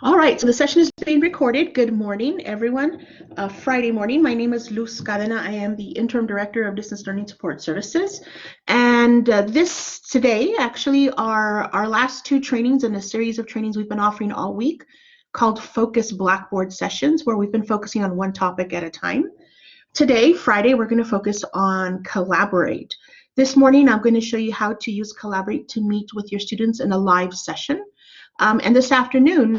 All right, so the session is being recorded. Good morning, everyone. Friday morning. My name is Luz Cadena. I am the Interim Director of Distance Learning Support Services. And this today actually are our last two trainings in a series of trainings we've been offering all week called Focus Blackboard Sessions, where we've been focusing on one topic at a time. Today, Friday, we're going to focus on Collaborate. This morning, I'm going to show you how to use Collaborate to meet with your students in a live session. And this afternoon,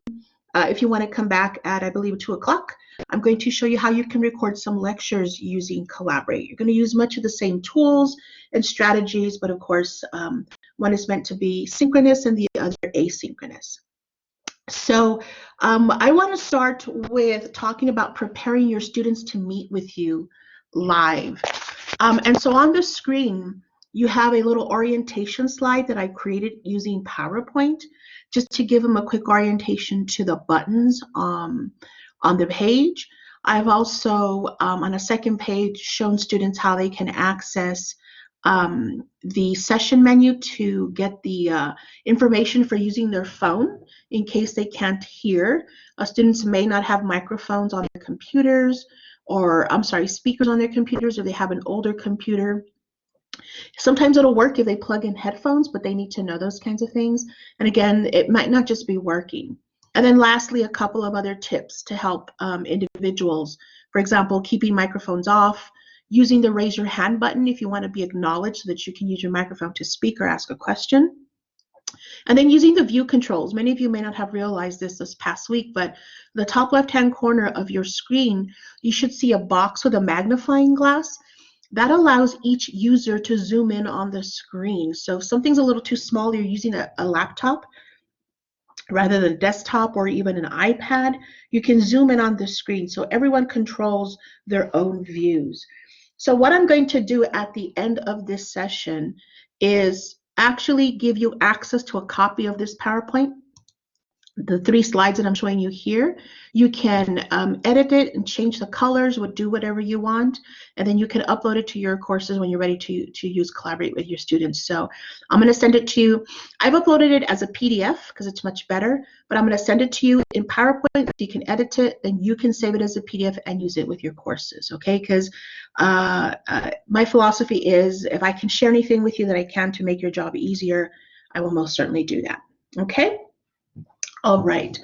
if you want to come back at, I believe, 2 o'clock, I'm going to show you how you can record some lectures using Collaborate. You're going to use much of the same tools and strategies, but of course, one is meant to be synchronous and the other asynchronous. So I want to start with talking about preparing your students to meet with you live. And so on the screen, you have a little orientation slide that I created using PowerPoint, just to give them a quick orientation to the buttons on the page. I've also, on a second page, shown students how they can access the session menu to get the information for using their phone in case they can't hear. Students may not have microphones on their computers, or speakers on their computers, or they have an older computer. Sometimes it'll work if they plug in headphones, but they need to know those kinds of things. And again, it might not just be working. And then lastly, a couple of other tips to help individuals. For example, keeping microphones off, using the raise your hand button if you want to be acknowledged so that you can use your microphone to speak or ask a question. And then using the view controls. Many of you may not have realized this past week, but the top left-hand corner of your screen, you should see a box with a magnifying glass. That allows each user to zoom in on the screen. So if something's a little too small, you're using a laptop rather than a desktop or even an iPad, you can zoom in on the screen so everyone controls their own views. So what I'm going to do at the end of this session is actually give you access to a copy of this PowerPoint. The 3 slides that I'm showing you here, you can edit it and change the colors, do whatever you want, and then you can upload it to your courses when you're ready to use Collaborate with your students. So I'm going to send it to you. I've uploaded it as a PDF because it's much better, but I'm going to send it to you in PowerPoint so you can edit it, and you can save it as a PDF and use it with your courses, okay? Because my philosophy is if I can share anything with you that I can to make your job easier, I will most certainly do that, okay? All right.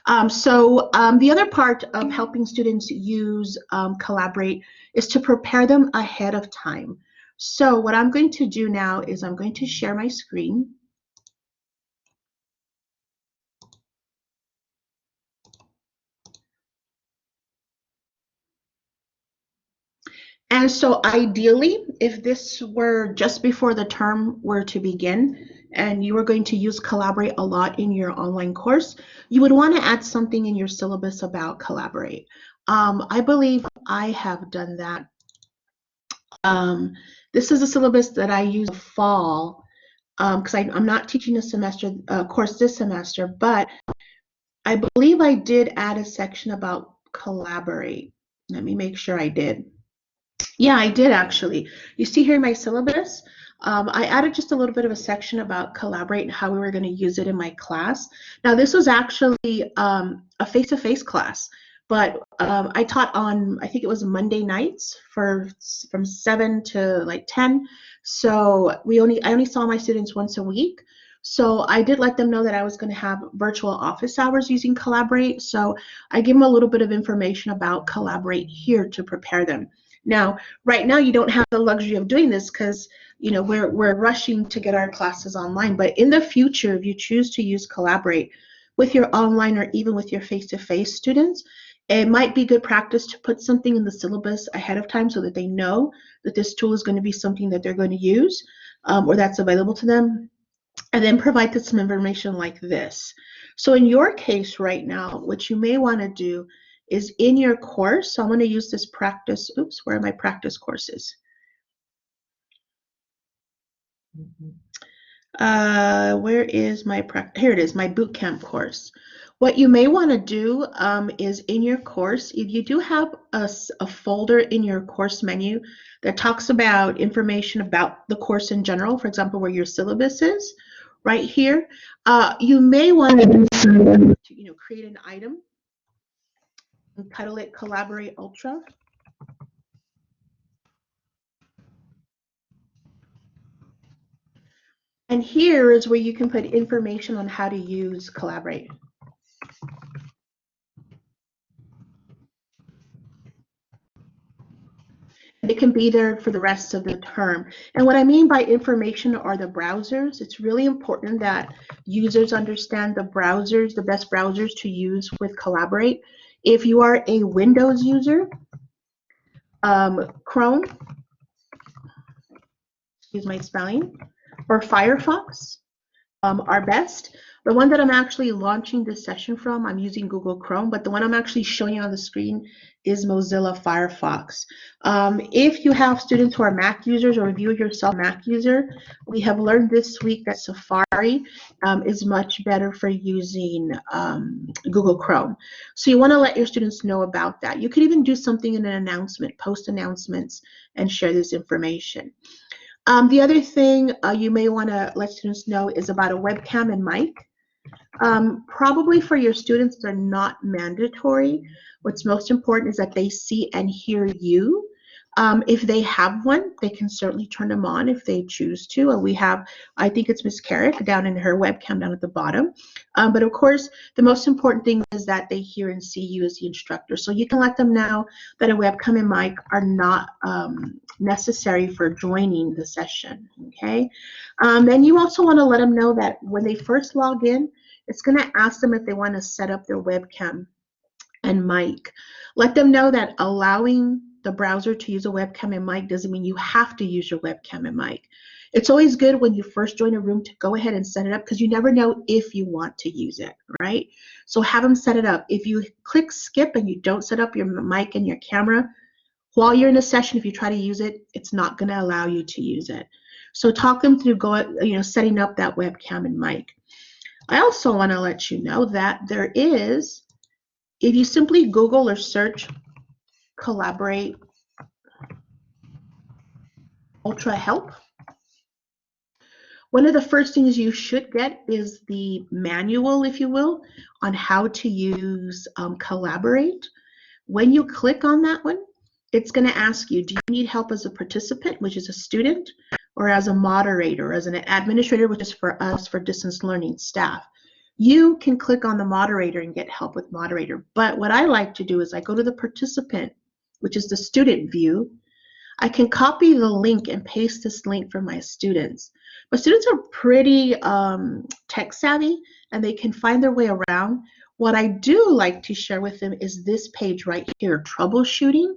The other part of helping students use Collaborate is to prepare them ahead of time. So what I'm going to do now is I'm going to share my screen. And so ideally, if this were just before the term were to begin, and you were going to use Collaborate a lot in your online course, you would want to add something in your syllabus about Collaborate. I believe I have done that. This is a syllabus that I use in the fall because I'm not teaching a course this semester, but I believe I did add a section about Collaborate. Let me make sure I did. Yeah, I did actually. You see here in my syllabus, I added just a little bit of a section about Collaborate and how we were going to use it in my class. Now, this was actually a face-to-face class, but I taught on, I think it was Monday nights from 7 to like 10. So I only saw my students once a week. So I did let them know that I was going to have virtual office hours using Collaborate. So I give them a little bit of information about Collaborate here to prepare them. Now, right now, you don't have the luxury of doing this because we're rushing to get our classes online. But in the future, if you choose to use Collaborate with your online or even with your face-to-face students, it might be good practice to put something in the syllabus ahead of time so that they know that this tool is going to be something that they're going to use or that's available to them, and then provide them some information like this. So in your case right now, what you may want to do is in your course, so I'm going to use this practice, where are my practice courses? Where is my practice? Here it is, my bootcamp course. What you may want to do is in your course, if you do have a folder in your course menu that talks about information about the course in general, for example, where your syllabus is, right here. You may want to create an item and title it Collaborate Ultra. And here is where you can put information on how to use Collaborate. It can be there for the rest of the term. And what I mean by information are the browsers. It's really important that users understand the browsers, the best browsers to use with Collaborate. If you are a Windows user, Chrome, excuse my spelling, or Firefox are best. The one that I'm actually launching this session from, I'm using Google Chrome, but the one I'm actually showing you on the screen is Mozilla Firefox. If you have students who are Mac users or you yourself Mac user, we have learned this week that Safari is much better for using Google Chrome. So you want to let your students know about that. You could even do something in an announcement, post announcements, and share this information. The other thing you may want to let students know is about a webcam and mic. Probably for your students, they're not mandatory. What's most important is that they see and hear you. If they have one, they can certainly turn them on if they choose to. We have, I think it's Miss Carrick down in her webcam down at the bottom. But of course, the most important thing is that they hear and see you as the instructor. So you can let them know that a webcam and mic are not necessary for joining the session, okay? And you also want to let them know that when they first log in, it's going to ask them if they want to set up their webcam and mic. Let them know that allowing the browser to use a webcam and mic doesn't mean you have to use your webcam and mic. It's always good when you first join a room to go ahead and set it up because you never know if you want to use it, right? So have them set it up. If you click skip and you don't set up your mic and your camera, while you're in a session, if you try to use it, it's not going to allow you to use it. So talk them through setting up that webcam and mic. I also want to let you know that there is, if you simply Google or search Collaborate Ultra Help, one of the first things you should get is the manual, if you will, on how to use Collaborate. When you click on that one, it's going to ask you, do you need help as a participant, which is a student, or as a moderator, as an administrator, which is for us, for distance learning staff. You can click on the moderator and get help with moderator. But what I like to do is I go to the participant, which is the student view. I can copy the link and paste this link for my students. My students are pretty tech savvy and they can find their way around. What I do like to share with them is this page right here, troubleshooting.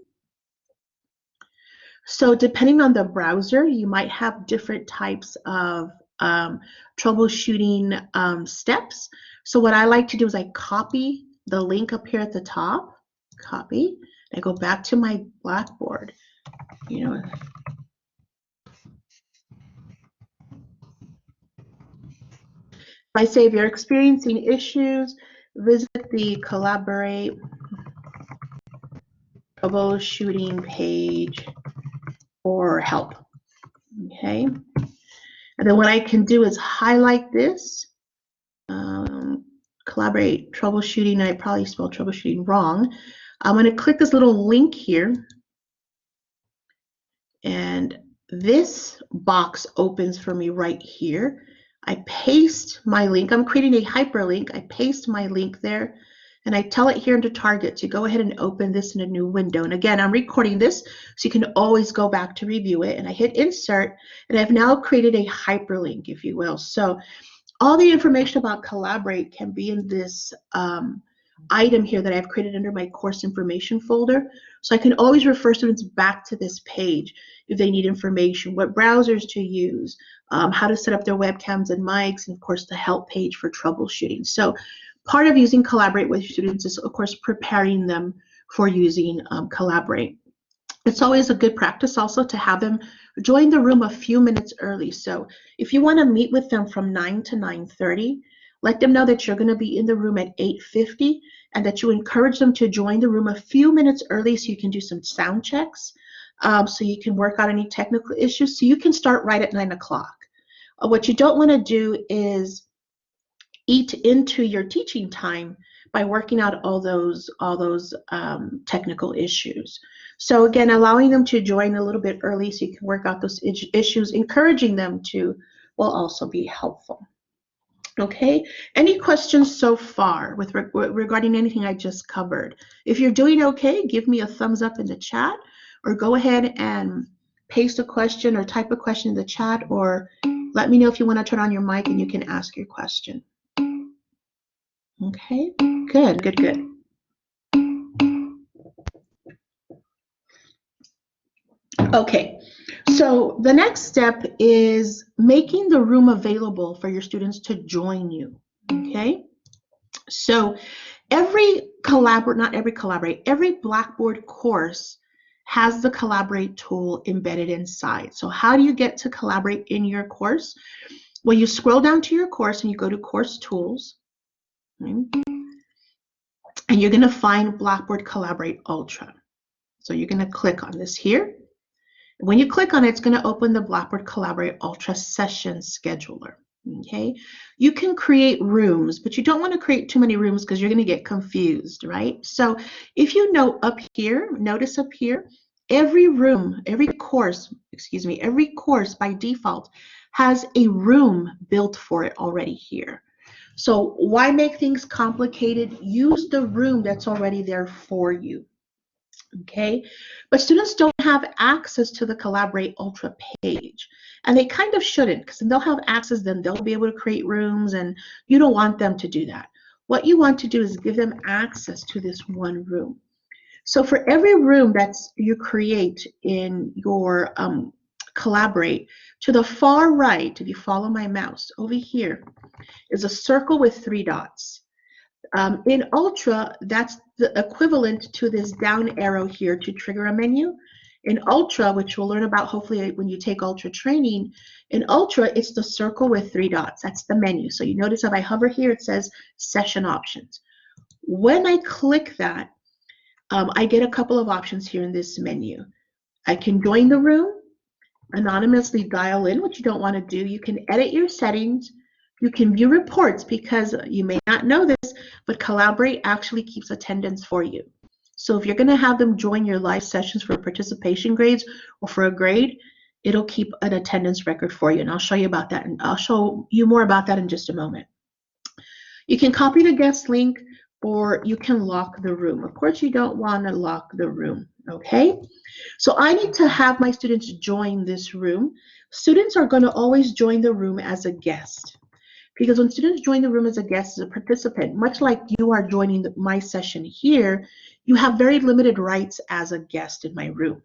So depending on the browser, you might have different types of troubleshooting steps. So what I like to do is I copy the link up here at the top, copy, and I go back to my Blackboard. If I say if you're experiencing issues, visit the Collaborate troubleshooting page for help, okay? And then what I can do is highlight this, Collaborate troubleshooting, I probably spelled troubleshooting wrong. I'm going to click this little link here, and this box opens for me right here. I paste my link. I'm creating a hyperlink. I paste my link there, and I tell it here into Target to go ahead and open this in a new window. And again, I'm recording this, so you can always go back to review it. And I hit Insert, and I've now created a hyperlink, if you will. So all the information about Collaborate can be in this item here that I've created under my course information folder. So I can always refer students back to this page if they need information, what browsers to use, how to set up their webcams and mics, and of course the help page for troubleshooting. So part of using Collaborate with students is of course preparing them for using Collaborate. It's always a good practice also to have them join the room a few minutes early. So if you want to meet with them from 9 to 9:30, let them know that you're going to be in the room at 8:50 and that you encourage them to join the room a few minutes early so you can do some sound checks, so you can work out any technical issues, so you can start right at 9 o'clock. What you don't want to do is eat into your teaching time by working out all those technical issues. So again, allowing them to join a little bit early so you can work out those issues, encouraging them to, will also be helpful. Okay, any questions so far with regarding anything I just covered? If you're doing okay, give me a thumbs up in the chat, or go ahead and paste a question or type a question in the chat, or let me know if you want to turn on your mic and you can ask your question. Okay, good, good, good. Okay, so the next step is making the room available for your students to join you. Okay, so every Blackboard course has the Collaborate tool embedded inside. So how do you get to Collaborate in your course? Well, you scroll down to your course and you go to Course Tools, right? And you're going to find Blackboard Collaborate Ultra. So you're going to click on this here. When you click on it, it's going to open the Blackboard Collaborate Ultra Session Scheduler. Okay, you can create rooms, but you don't want to create too many rooms because you're going to get confused, right? So if you know up here, notice up here, every course by default has a room built for it already here. So why make things complicated? Use the room that's already there for you. Okay, but students don't have access to the Collaborate Ultra page, and they kind of shouldn't, because they'll have access, then they'll be able to create rooms, and you don't want them to do that. What you want to do is give them access to this one room. So for every room that's you create in your Collaborate, to the far right, if you follow my mouse, over here is a circle with 3 dots. In Ultra, that's the equivalent to this down arrow here to trigger a menu. In Ultra, which we'll learn about hopefully when you take Ultra training, in Ultra, it's the circle with 3 dots. That's the menu. So you notice if I hover here, it says Session Options. When I click that, I get a couple of options here in this menu. I can join the room, anonymously dial in, which you don't want to do. You can edit your settings. You can view reports, because you may not know this, but Collaborate actually keeps attendance for you. So if you're going to have them join your live sessions for participation grades or for a grade, it'll keep an attendance record for you. And I'll show you about that, and I'll show you more about that in just a moment. You can copy the guest link, or you can lock the room. Of course, you don't want to lock the room, okay? So I need to have my students join this room. Students are going to always join the room as a guest, because when students join the room as a guest, as a participant, much like you are joining my session here, you have very limited rights as a guest in my room.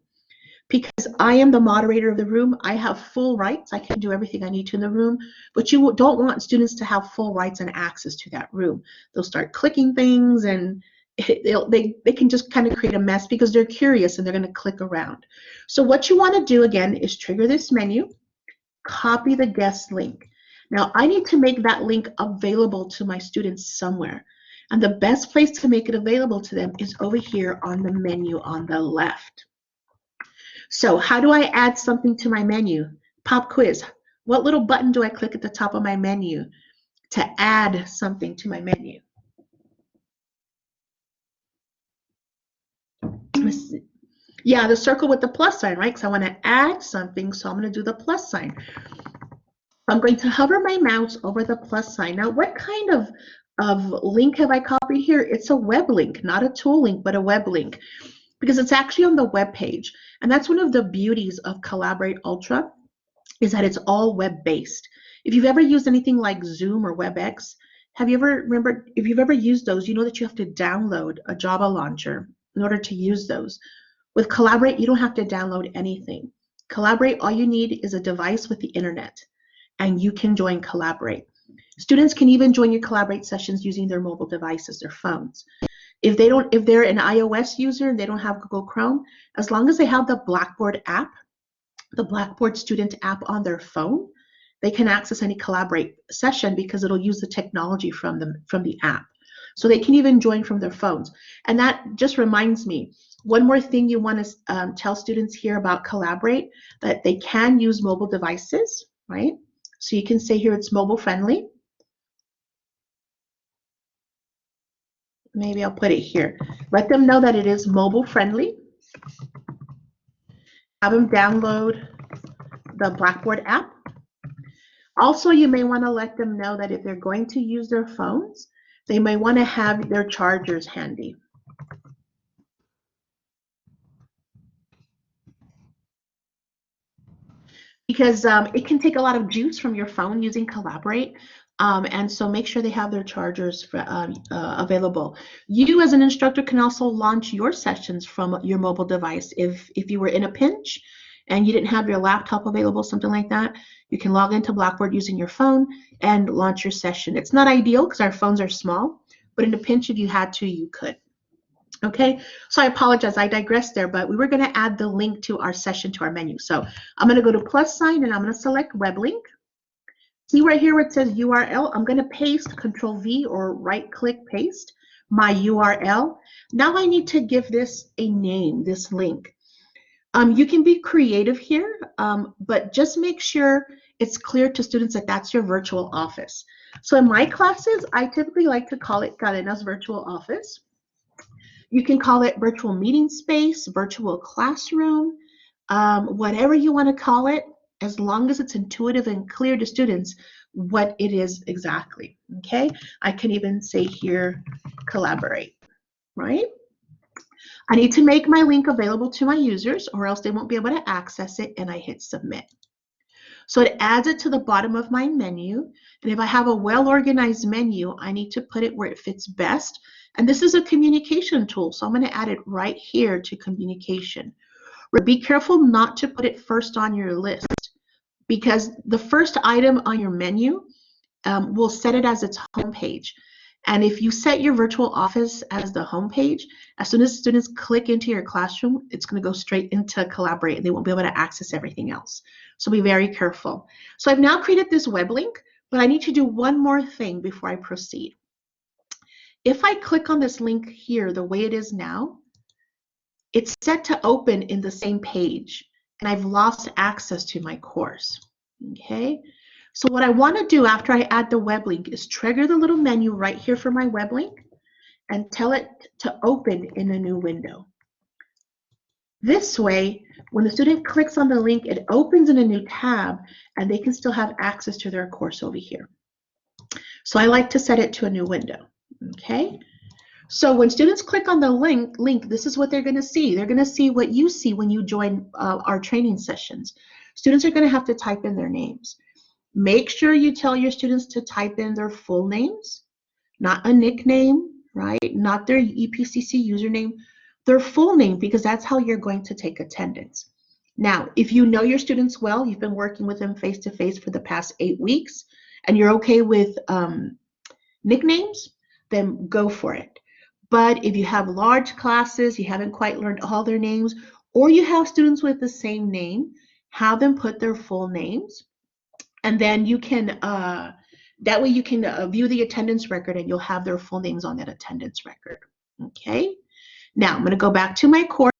Because I am the moderator of the room, I have full rights. I can do everything I need to in the room, but you don't want students to have full rights and access to that room. They'll start clicking things, and they can just kind of create a mess because they're curious and they're going to click around. So what you want to do again is trigger this menu, copy the guest link. Now I need to make that link available to my students somewhere. And the best place to make it available to them is over here on the menu on the left. So how do I add something to my menu? Pop quiz. What little button do I click at the top of my menu to add something to my menu? Yeah, the circle with the plus sign, right? Because I want to add something, so I'm going to do the plus sign. I'm going to hover my mouse over the plus sign. Now, what kind of link have I copied here? It's a web link, not a tool link, but a web link, because it's actually on the web page. And that's one of the beauties of Collaborate Ultra, is that it's all web-based. If you've ever used anything like Zoom or WebEx, if you've ever used those, you know that you have to download a Java launcher in order to use those. With Collaborate, you don't have to download anything. Collaborate, all you need is a device with the internet, and you can join Collaborate. Students can even join your Collaborate sessions using their mobile devices, their phones. If they're an iOS user and they don't have Google Chrome, as long as they have the Blackboard app, the Blackboard student app on their phone, they can access any Collaborate session because it'll use the technology from the app. So they can even join from their phones. And that just reminds me, one more thing you want to tell students here about Collaborate, that they can use mobile devices, right? So you can say here it's mobile friendly. Maybe I'll put it here. Let them know that it is mobile friendly. Have them download the Blackboard app. Also, you may want to let them know that if they're going to use their phones, they may want to have their chargers handy. Because it can take a lot of juice from your phone using Collaborate. And so make sure they have their chargers available. You as an instructor can also launch your sessions from your mobile device. If you were in a pinch and you didn't have your laptop available, something like that, you can log into Blackboard using your phone and launch your session. It's not ideal because our phones are small, but in a pinch, if you had to, you could. Okay, so I apologize, I digressed there, but we were going to add the link to our session to our menu. So I'm going to go to plus sign and I'm going to select web link. See right here where it says URL, I'm going to paste Control V or right click paste my URL. Now I need to give this a name, this link. You can be creative here, but just make sure it's clear to students that that's your virtual office. So in my classes, I typically like to call it Cadena's virtual office. You can call it virtual meeting space, virtual classroom, whatever you want to call it, as long as it's intuitive and clear to students what it is exactly, okay? I can even say here, collaborate, right? I need to make my link available to my users or else they won't be able to access it, and I hit submit. So it adds it to the bottom of my menu. And if I have a well-organized menu, I need to put it where it fits best. And this is a communication tool, so I'm going to add it right here to communication. Be careful not to put it first on your list because the first item on your menu will set it as its home page. And if you set your virtual office as the home page, as soon as students click into your classroom, it's going to go straight into Collaborate and they won't be able to access everything else. So be very careful. So I've now created this web link, but I need to do one more thing before I proceed. If I click on this link here the way it is now, it's set to open in the same page and I've lost access to my course. Okay. So what I want to do after I add the web link is trigger the little menu right here for my web link and tell it to open in a new window. This way, when the student clicks on the link, it opens in a new tab and they can still have access to their course over here. So I like to set it to a new window. Okay. So when students click on the link, this is what they're going to see. They're going to see what you see when you join our training sessions. Students are going to have to type in their names. Make sure you tell your students to type in their full names, not a nickname, right? Not their EPCC username, their full name, because that's how you're going to take attendance. Now, if you know your students well, you've been working with them face-to-face for the past 8 weeks, and you're okay with nicknames, then go for it. But if you have large classes, you haven't quite learned all their names, or you have students with the same name, have them put their full names. And then you can, that way you can view the attendance record and you'll have their full names on that attendance record. Okay. Now I'm going to go back to my course.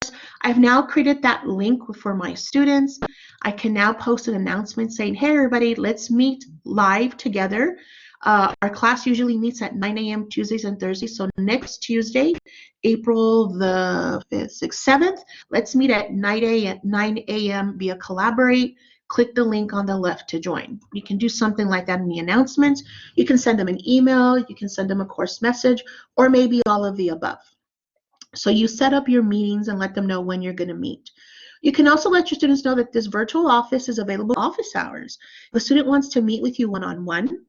I've now created that link for my students. I can now post an announcement saying, hey, everybody, let's meet live together. Our class usually meets at 9 a.m. Tuesdays and Thursdays. So next Tuesday, April the 5th, 6th, 7th, let's meet at 9 a.m. via Collaborate. Click the link on the left to join. You can do something like that in the announcements. You can send them an email, you can send them a course message, or maybe all of the above. So you set up your meetings and let them know when you're going to meet. You can also let your students know that this virtual office is available office hours. If a student wants to meet with you one-on-one,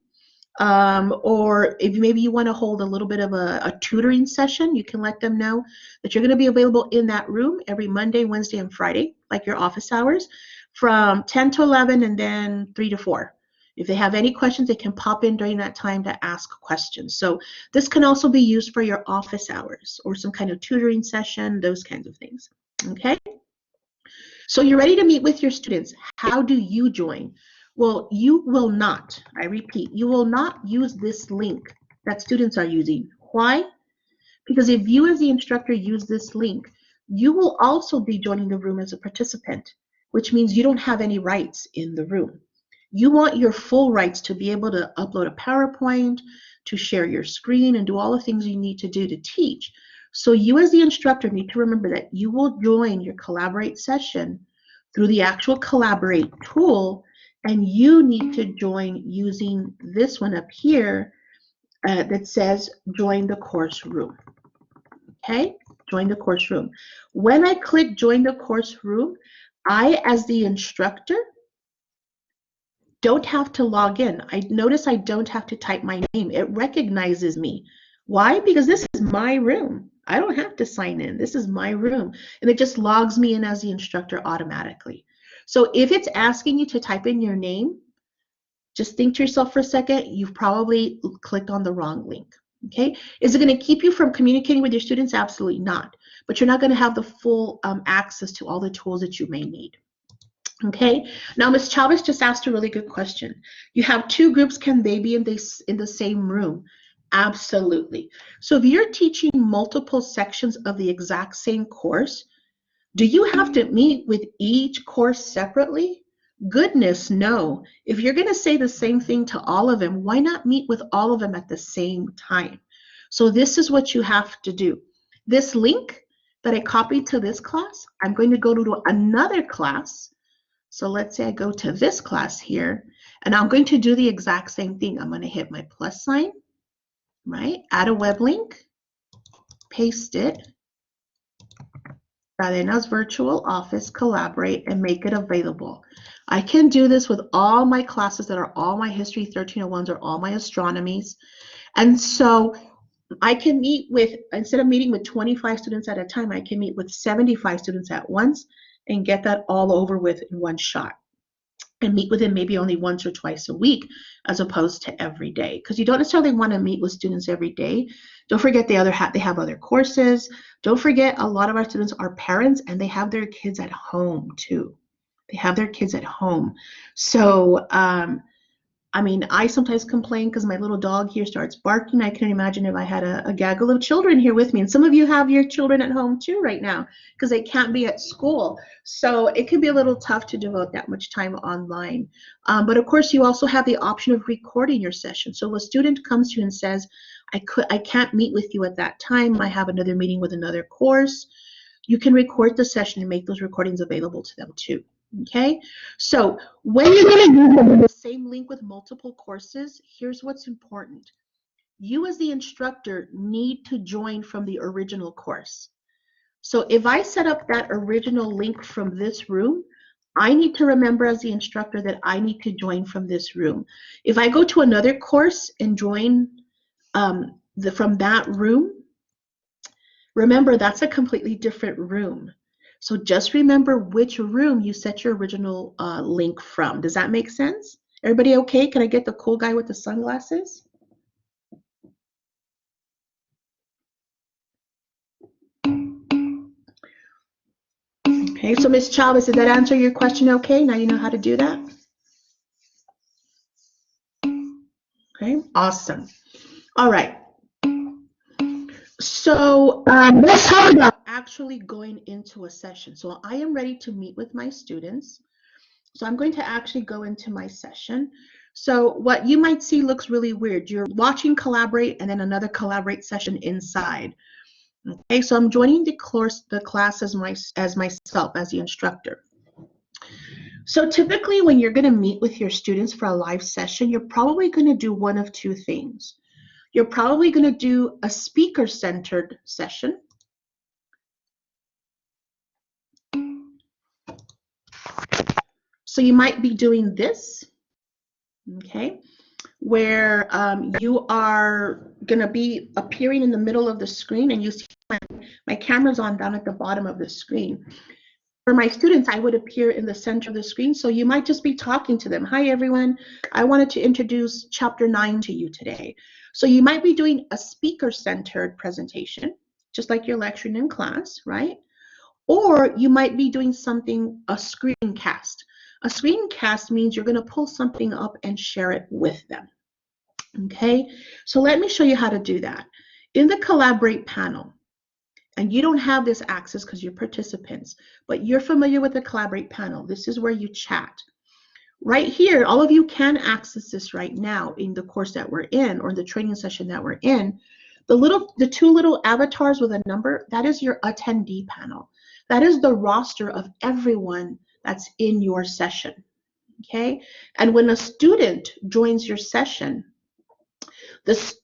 or if maybe you want to hold a little bit of a tutoring session, you can let them know that you're going to be available in that room every Monday, Wednesday, and Friday, like your office hours, from 10 to 11 and then 3 to 4. If they have any questions, they can pop in during that time to ask questions. So this can also be used for your office hours or some kind of tutoring session, those kinds of things. Okay. So you're ready to meet with your students. How do you join? Well, you will not, I repeat, you will not use this link that students are using. Why? Because if you as the instructor use this link, you will also be joining the room as a participant, which means you don't have any rights in the room. You want your full rights to be able to upload a PowerPoint, to share your screen, and do all the things you need to do to teach. So you as the instructor need to remember that you will join your Collaborate session through the actual Collaborate tool, and you need to join using this one up here that says join the course room. Okay, join the course room. When I click join the course room, I, as the instructor, don't have to log in. I notice I don't have to type my name. It recognizes me. Why? Because this is my room. I don't have to sign in. This is my room. And it just logs me in as the instructor automatically. So if it's asking you to type in your name, just think to yourself for a second, you've probably clicked on the wrong link. Okay? Is it going to keep you from communicating with your students? Absolutely not. But you're not going to have the full access to all the tools that you may need. Okay, now Ms. Chavez just asked a really good question. You have two groups, can they be in the same room? Absolutely. So if you're teaching multiple sections of the exact same course, do you have to meet with each course separately? Goodness, no. If you're going to say the same thing to all of them, why not meet with all of them at the same time? So this is what you have to do. This link that I copied to this class, I'm going to go to another class. So let's say I go to this class here, and I'm going to do the exact same thing. I'm going to hit my plus sign, right? Add a web link, paste it, Cadena's Virtual Office, Collaborate, and make it available. I can do this with all my classes that are all my History 1301s or all my astronomies. And so I can meet with, instead of meeting with 25 students at a time, I can meet with 75 students at once and get that all over with in one shot, and meet with them maybe only once or twice a week as opposed to every day, because you don't necessarily want to meet with students every day. Don't forget they have other courses. Don't forget a lot of our students are parents and they have their kids at home too. They have their kids at home. So I mean, I sometimes complain because my little dog here starts barking. I can imagine if I had a gaggle of children here with me. And some of you have your children at home too right now because they can't be at school. So it can be a little tough to devote that much time online. But of course, you also have the option of recording your session. So if a student comes to you and says, I can't meet with you at that time, I have another meeting with another course, you can record the session and make those recordings available to them too. Okay, so when you're going to use the same link with multiple courses, here's what's important. You as the instructor need to join from the original course. So if I set up that original link from this room, I need to remember as the instructor that I need to join from this room. If I go to another course and join from that room, remember that's a completely different room. So just remember which room you set your original link from. Does that make sense? Everybody okay? Can I get the cool guy with the sunglasses? Okay, so Ms. Chavez, did that answer your question okay? Now you know how to do that? Okay, awesome. All right. So let's talk about actually going into a session. So I am ready to meet with my students. So I'm going to actually go into my session. So what you might see looks really weird. You're watching Collaborate and then another Collaborate session inside. Okay, so I'm joining the class as myself, as the instructor. So typically when you're going to meet with your students for a live session, you're probably going to do one of two things. You're probably going to do a speaker-centered session. So you might be doing this, okay, where you are going to be appearing in the middle of the screen, and you see my camera's on down at the bottom of the screen. For my students, I would appear in the center of the screen, so you might just be talking to them. Hi, everyone. I wanted to introduce Chapter 9 to you today. So you might be doing a speaker-centered presentation, just like you're lecturing in class, right? Or you might be doing something, a screencast. A screencast means you're going to pull something up and share it with them. Okay, so let me show you how to do that. In the Collaborate panel, and you don't have this access because you're participants, but you're familiar with the Collaborate panel. This is where you chat. Right here, all of you can access this right now in the course that we're in or the training session that we're in. The two little avatars with a number, that is your attendee panel. That is the roster of everyone that's in your session, okay? And when a student joins your session,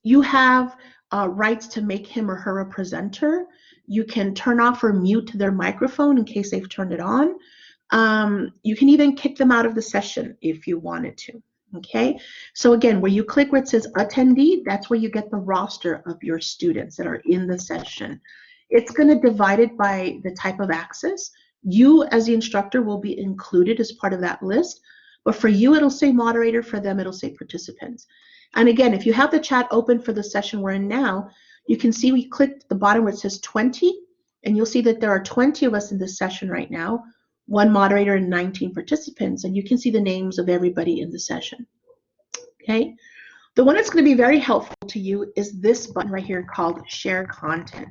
you have rights to make him or her a presenter. You can turn off or mute their microphone in case they've turned it on. You can even kick them out of the session if you wanted to. Okay, so again, where you click where it says attendee, that's where you get the roster of your students that are in the session. It's going to divide it by the type of access. You, as the instructor, will be included as part of that list. But for you, it'll say moderator. For them, it'll say participants. And again, if you have the chat open for the session we're in now, you can see we clicked the bottom where it says 20, and you'll see that there are 20 of us in this session right now. 1 moderator and 19 participants, and you can see the names of everybody in the session. Okay, the one that's going to be very helpful to you is this button right here called Share Content.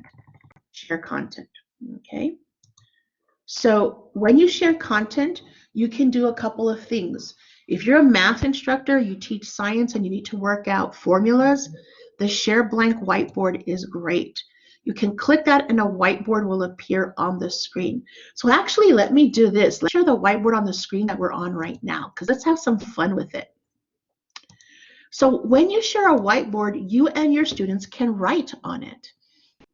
Share Content. Okay, so when you share content, you can do a couple of things. If you're a math instructor, you teach science, and you need to work out formulas, the Share Blank whiteboard is great. You can click that and a whiteboard will appear on the screen. So actually, let me do this. Let's share the whiteboard on the screen that we're on right now, because let's have some fun with it. So when you share a whiteboard, you and your students can write on it.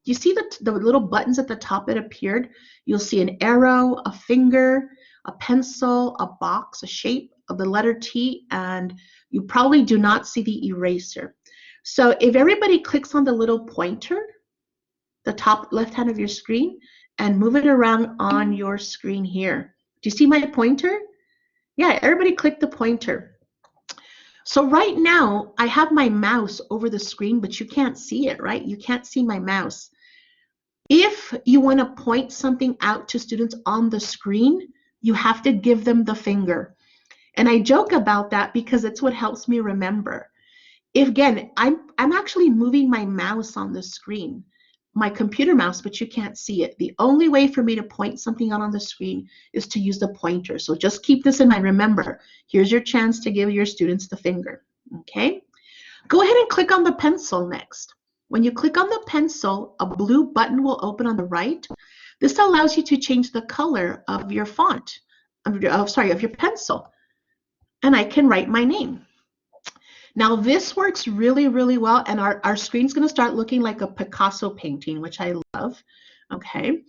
You see the little buttons at the top that appeared? You'll see an arrow, a finger, a pencil, a box, a shape of the letter T, and you probably do not see the eraser. So if everybody clicks on the little pointer, the top left hand of your screen, and move it around on your screen here. Do you see my pointer? Yeah, everybody click the pointer. So right now, I have my mouse over the screen, but you can't see it, right? You can't see my mouse. If you want to point something out to students on the screen, you have to give them the finger. And I joke about that because it's what helps me remember. If again, I'm actually moving my mouse on the screen, my computer mouse, but you can't see it. The only way for me to point something out on the screen is to use the pointer. So just keep this in mind. Remember, here's your chance to give your students the finger. Okay? Go ahead and click on the pencil next. When you click on the pencil, a blue button will open on the right. This allows you to change the color of your font, of your pencil. And I can write my name. Now this works really, really well, and our screen's going to start looking like a Picasso painting, which I love. Okay,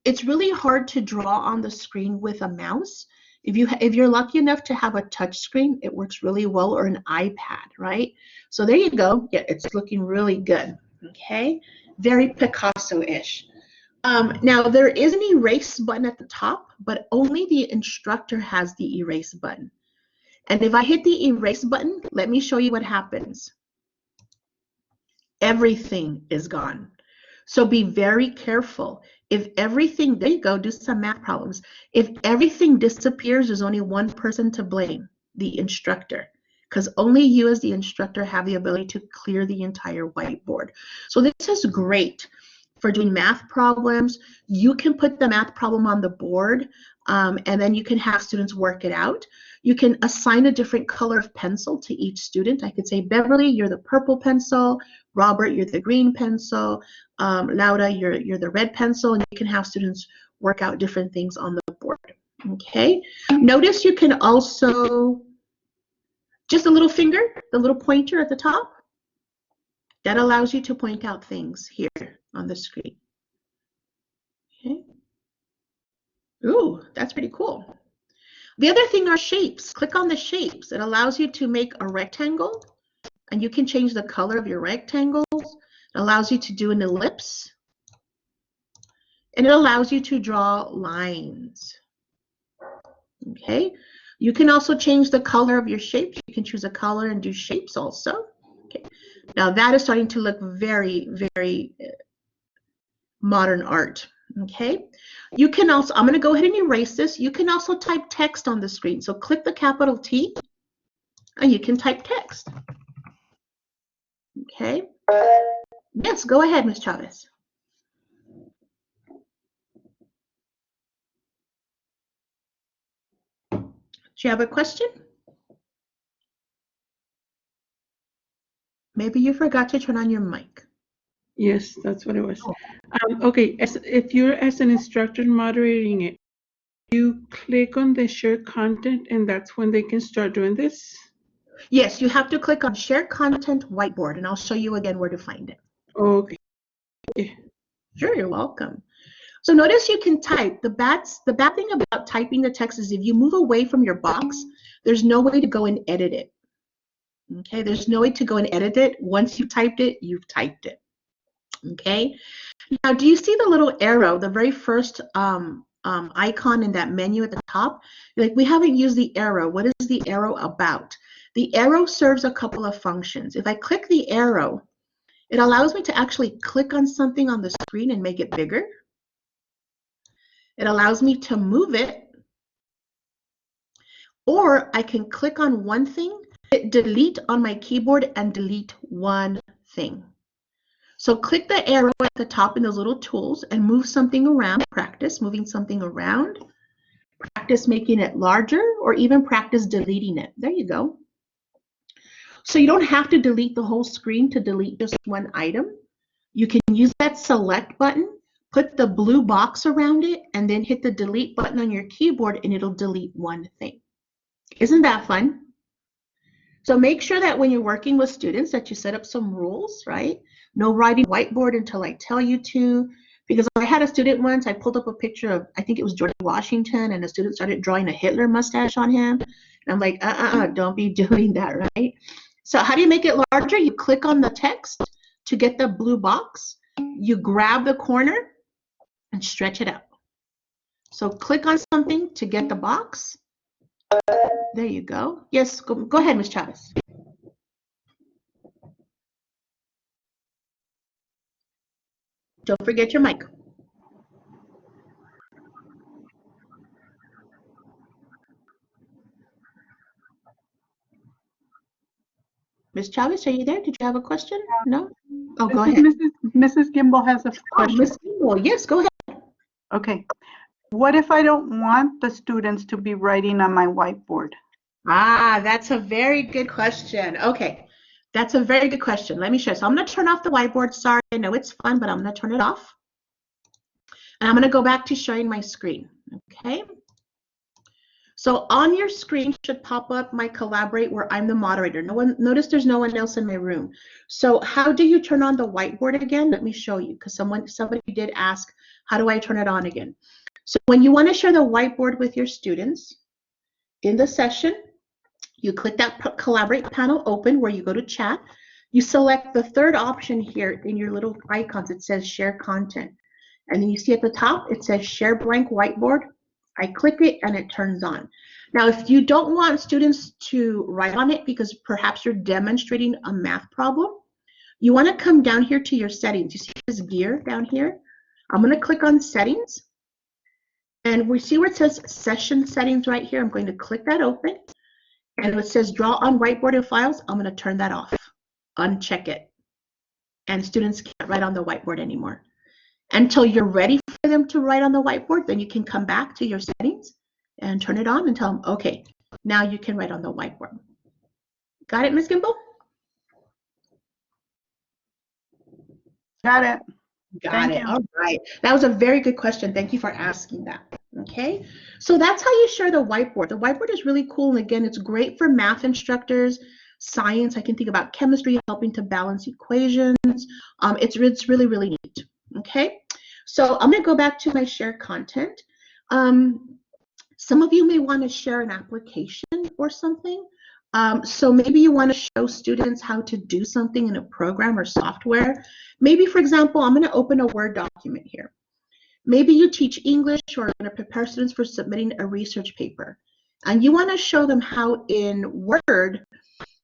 it's really hard to draw on the screen with a mouse. If you're lucky enough to have a touch screen, it works really well, or an iPad, right? So there you go. Yeah, it's looking really good. Okay, very Picasso-ish. Now there is an erase button at the top, but only the instructor has the erase button. And if I hit the erase button, let me show you what happens. Everything is gone. So be very careful. If everything, there you go, do some math problems. If everything disappears, there's only one person to blame, the instructor, because only you as the instructor have the ability to clear the entire whiteboard. So this is great for doing math problems. You can put the math problem on the board, and then you can have students work it out. You can assign a different color of pencil to each student. I could say, Beverly, you're the purple pencil. Robert, you're the green pencil. Laura, you're the red pencil. And you can have students work out different things on the board. Okay. Notice you can also, just a little finger, the little pointer at the top, that allows you to point out things here on the screen. Okay. Ooh, that's pretty cool. The other thing are shapes. Click on the shapes. It allows you to make a rectangle, and you can change the color of your rectangles. It allows you to do an ellipse, and it allows you to draw lines. Okay. You can also change the color of your shapes. You can choose a color and do shapes also. Okay. Now that is starting to look very, very modern art. Okay, you can also, I'm going to go ahead and erase this. You can also type text on the screen. So click the capital T and you can type text. Okay, yes, go ahead, Ms. Chavez. you have a question? Maybe you forgot to turn on your mic. Yes, that's what it was. Okay, if you're as an instructor moderating it, you click on the share content and that's when they can start doing this? Yes, you have to click on Share Content Whiteboard, and I'll show you again where to find it. Okay. Sure, you're welcome. So notice you can type. The bad thing about typing the text is if you move away from your box, there's no way to go and edit it. Okay, there's no way to go and edit it. Once you typed it, you've typed it. Okay. Now, do you see the little arrow, the very first icon in that menu at the top? Like, we haven't used the arrow. What is the arrow about? The arrow serves a couple of functions. If I click the arrow, it allows me to actually click on something on the screen and make it bigger. It allows me to move it, or I can click on one thing, hit delete on my keyboard and delete one thing. So click the arrow at the top in those little tools and move something around. Practice moving something around. Practice making it larger, or even practice deleting it. There you go. So you don't have to delete the whole screen to delete just one item. You can use that select button, put the blue box around it, and then hit the delete button on your keyboard and it'll delete one thing. Isn't that fun? So make sure that when you're working with students that you set up some rules, right? No writing whiteboard until I tell you to. Because I had a student once, I pulled up a picture of, I think it was George Washington, and the student started drawing a Hitler mustache on him. And I'm like, don't be doing that, right? So how do you make it larger? You click on the text to get the blue box. You grab the corner and stretch it out. So click on something to get the box. There you go. Yes, go ahead, Ms. Chavez. Don't forget your mic. Ms. Chavez, are you there? Did you have a question? No? Oh, go ahead. Mrs. Gimbel has a question. Ms. Gimbel, yes, go ahead. Okay. What if I don't want the students to be writing on my whiteboard? Ah, that's a very good question. Okay, that's a very good question. Let me show you. So I'm going to turn off the whiteboard. Sorry, I know it's fun, but I'm going to turn it off. And I'm going to go back to showing my screen. Okay. So on your screen should pop up my Collaborate where I'm the moderator. Notice there's no one else in my room. So how do you turn on the whiteboard again? Let me show you, because somebody did ask, how do I turn it on again? So when you want to share the whiteboard with your students in the session, you click that Collaborate panel open where you go to chat. You select the third option here in your little icons. It says share content. And then you see at the top, it says share blank whiteboard. I click it and it turns on. Now, if you don't want students to write on it because perhaps you're demonstrating a math problem, you want to come down here to your settings. You see this gear down here? I'm going to click on settings. And we see where it says session settings right here. I'm going to click that open. And it says draw on whiteboard and files. I'm going to turn that off, uncheck it. And students can't write on the whiteboard anymore. Until you're ready for them to write on the whiteboard, then you can come back to your settings and turn it on and tell them, okay, now you can write on the whiteboard. Got it, Ms. Gimbel? Got it. Got it. All right. That was a very good question. Thank you for asking that. Okay. So that's how you share the whiteboard. The whiteboard is really cool. And again, it's great for math instructors, science. I can think about chemistry, helping to balance equations. It's really, really neat. Okay. So I'm going to go back to my share content. Some of you may want to share an application or something. So maybe you want to show students how to do something in a program or software. Maybe, for example, I'm going to open a Word document here. Maybe you teach English or going to prepare students for submitting a research paper. And you want to show them how in Word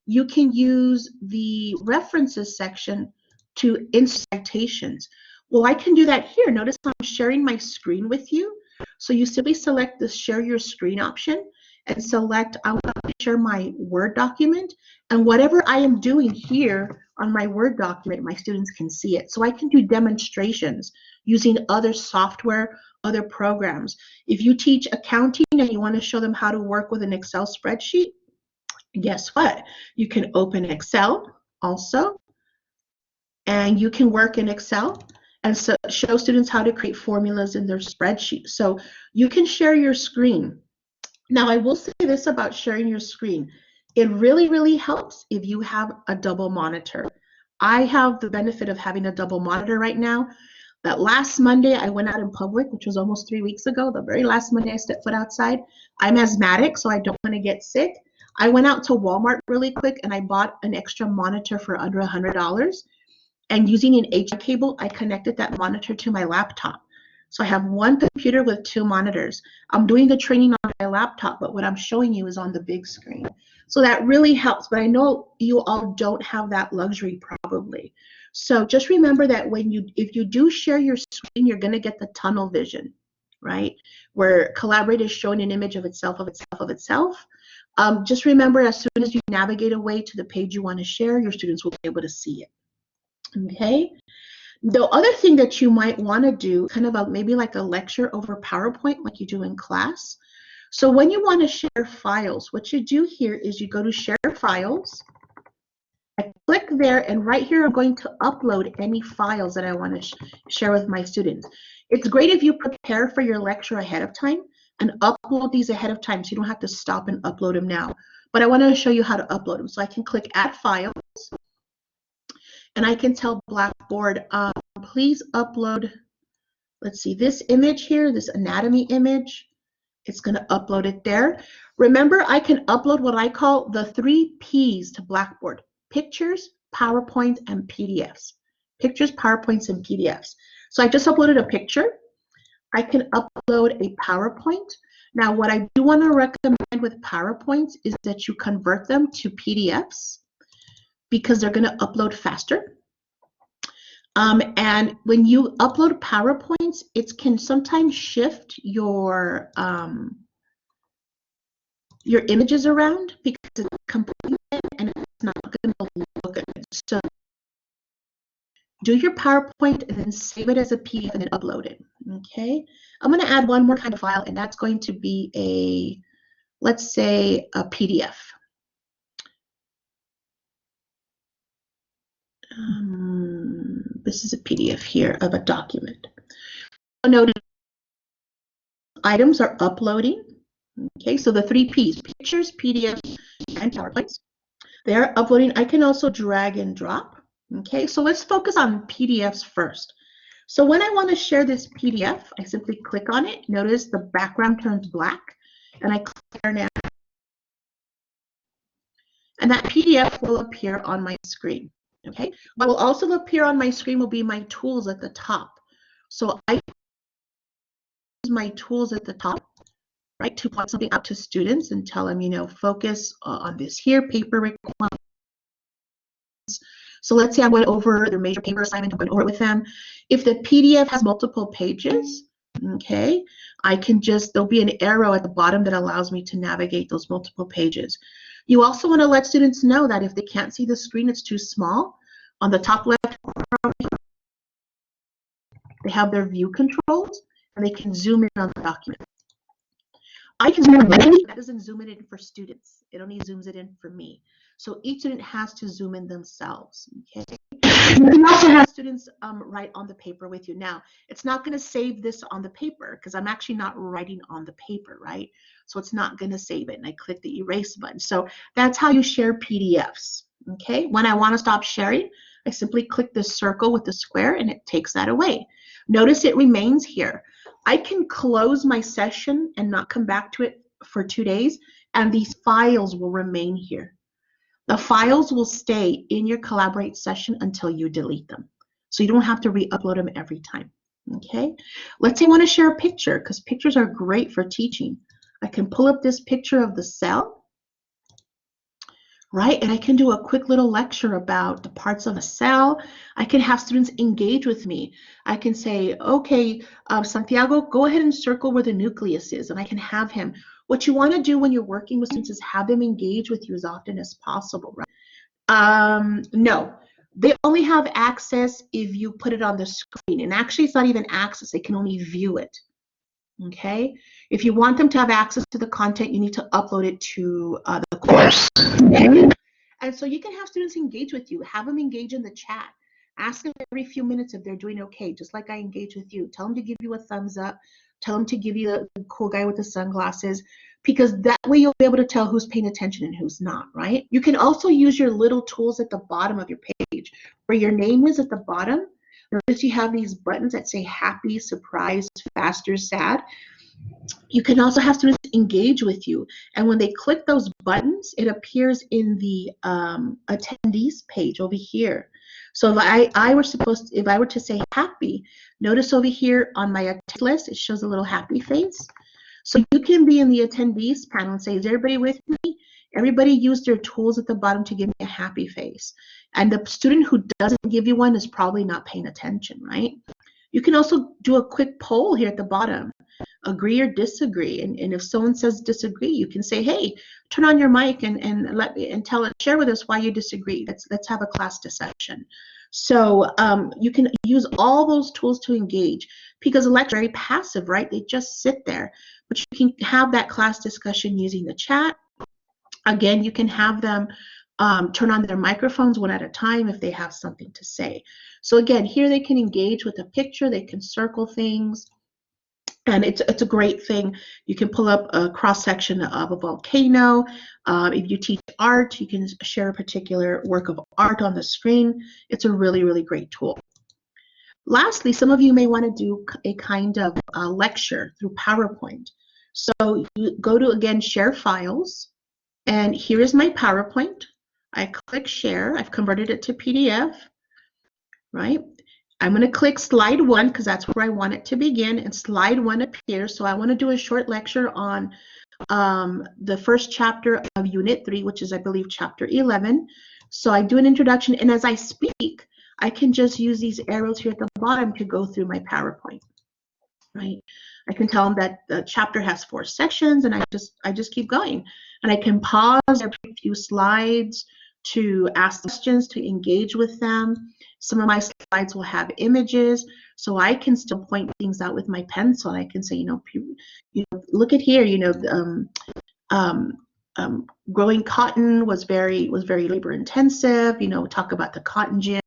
you can use the references section to insert citations. Well, I can do that here. Notice I'm sharing my screen with you. So you simply select the share your screen option and select I want to share my Word document. And whatever I am doing here on my Word document, my students can see it. So I can do demonstrations using other software other programs. If you teach accounting and you want to show them how to work with an Excel spreadsheet, guess what? You can open Excel also, and you can work in Excel and so show students how to create formulas in their spreadsheet. So you can share your screen. Now, I will say this about sharing your screen. It really, really helps if you have a double monitor. I have the benefit of having a double monitor right now. That last Monday, I went out in public, which was almost 3 weeks ago. The very last Monday I stepped foot outside. I'm asthmatic, so I don't want to get sick. I went out to Walmart really quick and I bought an extra monitor for under $100. And using an HDMI cable, I connected that monitor to my laptop. So I have one computer with 2 monitors. I'm doing the training on my laptop, but what I'm showing you is on the big screen. So that really helps, but I know you all don't have that luxury probably. So just remember that if you do share your screen, you're going to get the tunnel vision, right? Where Collaborate is showing an image of itself, just remember, as soon as you navigate away to the page you want to share, your students will be able to see it. Okay. The other thing that you might want to do, kind of maybe like a lecture over PowerPoint, like you do in class. So when you want to share files, what you do here is you go to Share Files. I click there, and right here I'm going to upload any files that I want to share with my students. It's great if you prepare for your lecture ahead of time and upload these ahead of time so you don't have to stop and upload them now. But I want to show you how to upload them. So I can click Add Files. And I can tell Blackboard, please upload, let's see, this image here, this anatomy image. It's going to upload it there. Remember, I can upload what I call the 3 Ps to Blackboard: pictures, PowerPoint, and PDFs. Pictures, PowerPoints, and PDFs. So I just uploaded a picture. I can upload a PowerPoint. Now, what I do want to recommend with PowerPoints is that you convert them to PDFs, because they're going to upload faster. And when you upload PowerPoints, it can sometimes shift your images around because it's complete and it's not going to look good. So do your PowerPoint and then save it as a PDF and then upload it. Okay. I'm going to add one more kind of file, and that's going to be let's say a PDF. This is a PDF here of a document. Notice items are uploading. Okay, so the 3 Ps: pictures, PDFs, and PowerPoints. They're uploading. I can also drag and drop. Okay, so let's focus on PDFs first. So when I want to share this PDF, I simply click on it. Notice the background turns black, and I click there now. And that PDF will appear on my screen. Okay, what will also appear on my screen will be my tools at the top. So I use my tools at the top, right, to point something out to students and tell them, focus on this here, paper requirements. So let's say I went over their major paper assignment, I went over it with them. If the PDF has multiple pages, okay, there'll be an arrow at the bottom that allows me to navigate those multiple pages. You also want to let students know that if they can't see the screen, it's too small. On the top left corner, they have their view controls, and they can zoom in on the document. I can zoom in manually. That doesn't zoom it in for students. It only zooms it in for me. So each student has to zoom in themselves. Okay. You can also have students write on the paper with you. Now, it's not going to save this on the paper because I'm actually not writing on the paper, right? So it's not going to save it. And I click the erase button. So that's how you share PDFs. Okay. When I want to stop sharing, I simply click the circle with the square and it takes that away. Notice it remains here. I can close my session and not come back to it for 2 days, and these files will remain here. The files will stay in your Collaborate session until you delete them. So you don't have to re-upload them every time. Okay? Let's say I want to share a picture, because pictures are great for teaching. I can pull up this picture of the cell. Right, and I can do a quick little lecture about the parts of a cell. I can have students engage with me. I can say, okay, Santiago, go ahead and circle where the nucleus is, and I can have him. What you want to do when you're working with students is have them engage with you as often as possible, right? No, they only have access if you put it on the screen, and actually it's not even access, they can only view it. Okay. If you want them to have access to the content, you need to upload it to the course. Okay? And so you can have students engage with you, have them engage in the chat. Ask them every few minutes if they're doing okay, just like I engage with you. Tell them to give you a thumbs up. Tell them to give you the cool guy with the sunglasses, because that way you'll be able to tell who's paying attention and who's not, right? You can also use your little tools at the bottom of your page where your name is at the bottom. Notice you have these buttons that say happy, surprised, faster, sad. You can also have students engage with you. And when they click those buttons, it appears in the attendees page over here. So if I were to say happy, notice over here on my attendee list, it shows a little happy face. So you can be in the attendees panel and say, is everybody with me? Everybody use their tools at the bottom to give me a happy face. And the student who doesn't give you one is probably not paying attention, right? You can also do a quick poll here at the bottom. Agree or disagree, and if someone says disagree, you can say, hey, turn on your mic and share with us why you disagree. Let's have a class discussion. So you can use all those tools to engage, because lectures are very passive, right? They just sit there, but you can have that class discussion using the chat. Again, you can have them turn on their microphones one at a time if they have something to say. So again, here they can engage with a picture, they can circle things. And it's a great thing. You can pull up a cross-section of a volcano. If you teach art, you can share a particular work of art on the screen. It's a really, really great tool. Lastly, some of you may want to do a kind of lecture through PowerPoint. So you go to, again, share files. And here is my PowerPoint. I click share. I've converted it to PDF, right? I'm going to click slide 1 because that's where I want it to begin, and slide 1 appears. So I want to do a short lecture on the first chapter of Unit 3, which is, I believe, Chapter 11. So I do an introduction, and as I speak, I can just use these arrows here at the bottom to go through my PowerPoint, right? I can tell them that the chapter has 4 sections, and I just keep going. And I can pause every few slides to ask questions, to engage with them. Some of my slides will have images, so I can still point things out with my pencil. I can say, you know, look at here, you know, growing cotton was very labor intensive, you know, talk about the cotton gin.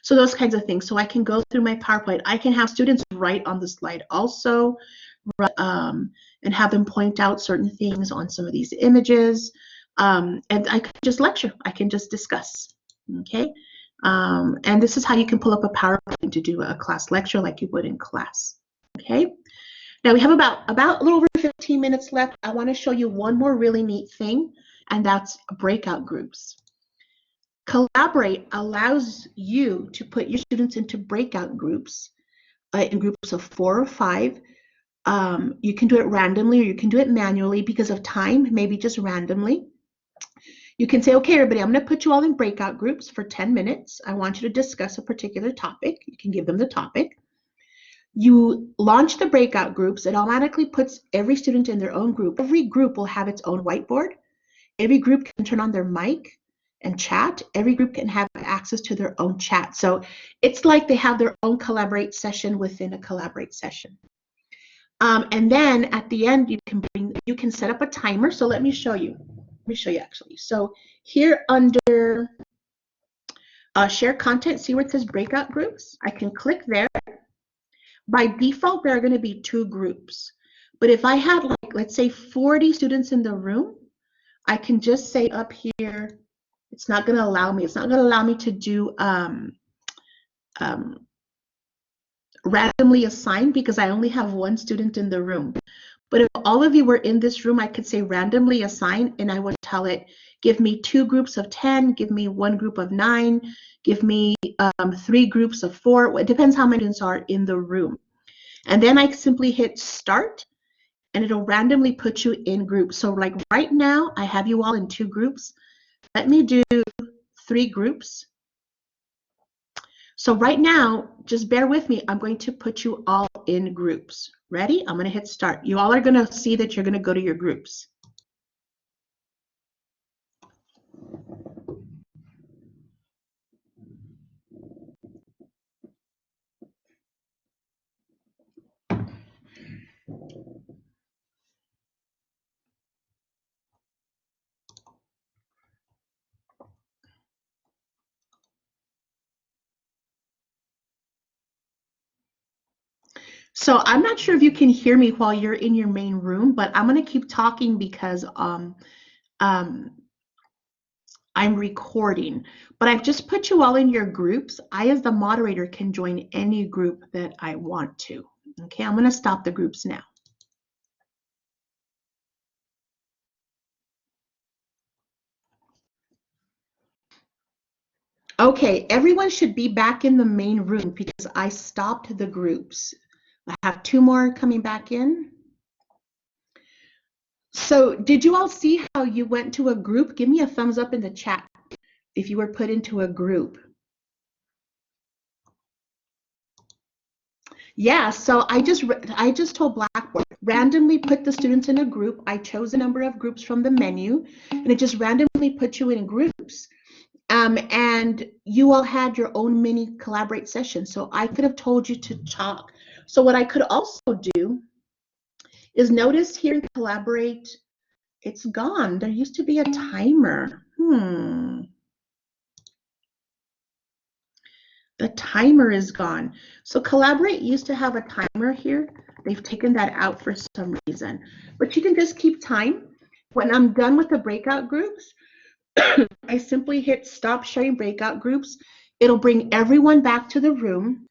So those kinds of things. So I can go through my PowerPoint. I can have students write on the slide also, and have them point out certain things on some of these images. And I can just lecture. I can just discuss. Okay. And this is how you can pull up a PowerPoint to do a class lecture like you would in class. Okay. Now we have about a little over 15 minutes left. I want to show you one more really neat thing, and that's breakout groups. Collaborate allows you to put your students into breakout groups, in groups of 4 or 5. You can do it randomly or you can do it manually because of time, maybe just randomly. You can say, okay, everybody, I'm going to put you all in breakout groups for 10 minutes. I want you to discuss a particular topic. You can give them the topic. You launch the breakout groups. It automatically puts every student in their own group. Every group will have its own whiteboard. Every group can turn on their mic and chat. Every group can have access to their own chat. So it's like they have their own Collaborate session within a Collaborate session. And then at the end, you can set up a timer. So let me show you. Let me show you actually. So here under share content, see where it says breakout groups? I can click there. By default, there are going to be 2 groups. But if I had, like, let's say 40 students in the room, I can just say up here, it's not going to allow me. It's not going to allow me to do randomly assigned because I only have 1 student in the room. But if all of you were in this room, I could say randomly assign, and I would tell it, give me 2 groups of 10, give me 1 group of 9, give me 3 groups of 4. It depends how many students are in the room. And then I simply hit start, and it'll randomly put you in groups. So like right now, I have you all in 2 groups. Let me do 3 groups. So right now, just bear with me. I'm going to put you all in groups. Ready? I'm going to hit start. You all are going to see that you're going to go to your groups. So I'm not sure if you can hear me while you're in your main room, but I'm going to keep talking because um, I'm recording. But I've just put you all in your groups. I, as the moderator, can join any group that I want to. Okay, I'm going to stop the groups now. Okay, everyone should be back in the main room because I stopped the groups. I have 2 more coming back in. So did you all see how you went to a group? Give me a thumbs up in the chat if you were put into a group. Yeah, so I just told Blackboard, randomly put the students in a group. I chose a number of groups from the menu, and it just randomly put you in groups. And you all had your own mini collaborate session. So I could have told you to talk. So what I could also do is notice here in collaborate, it's gone. There used to be a timer. The timer is gone. So Collaborate used to have a timer here. They've taken that out for some reason. But you can just keep time. When I'm done with the breakout groups, I simply hit stop sharing breakout groups. It'll bring everyone back to the room.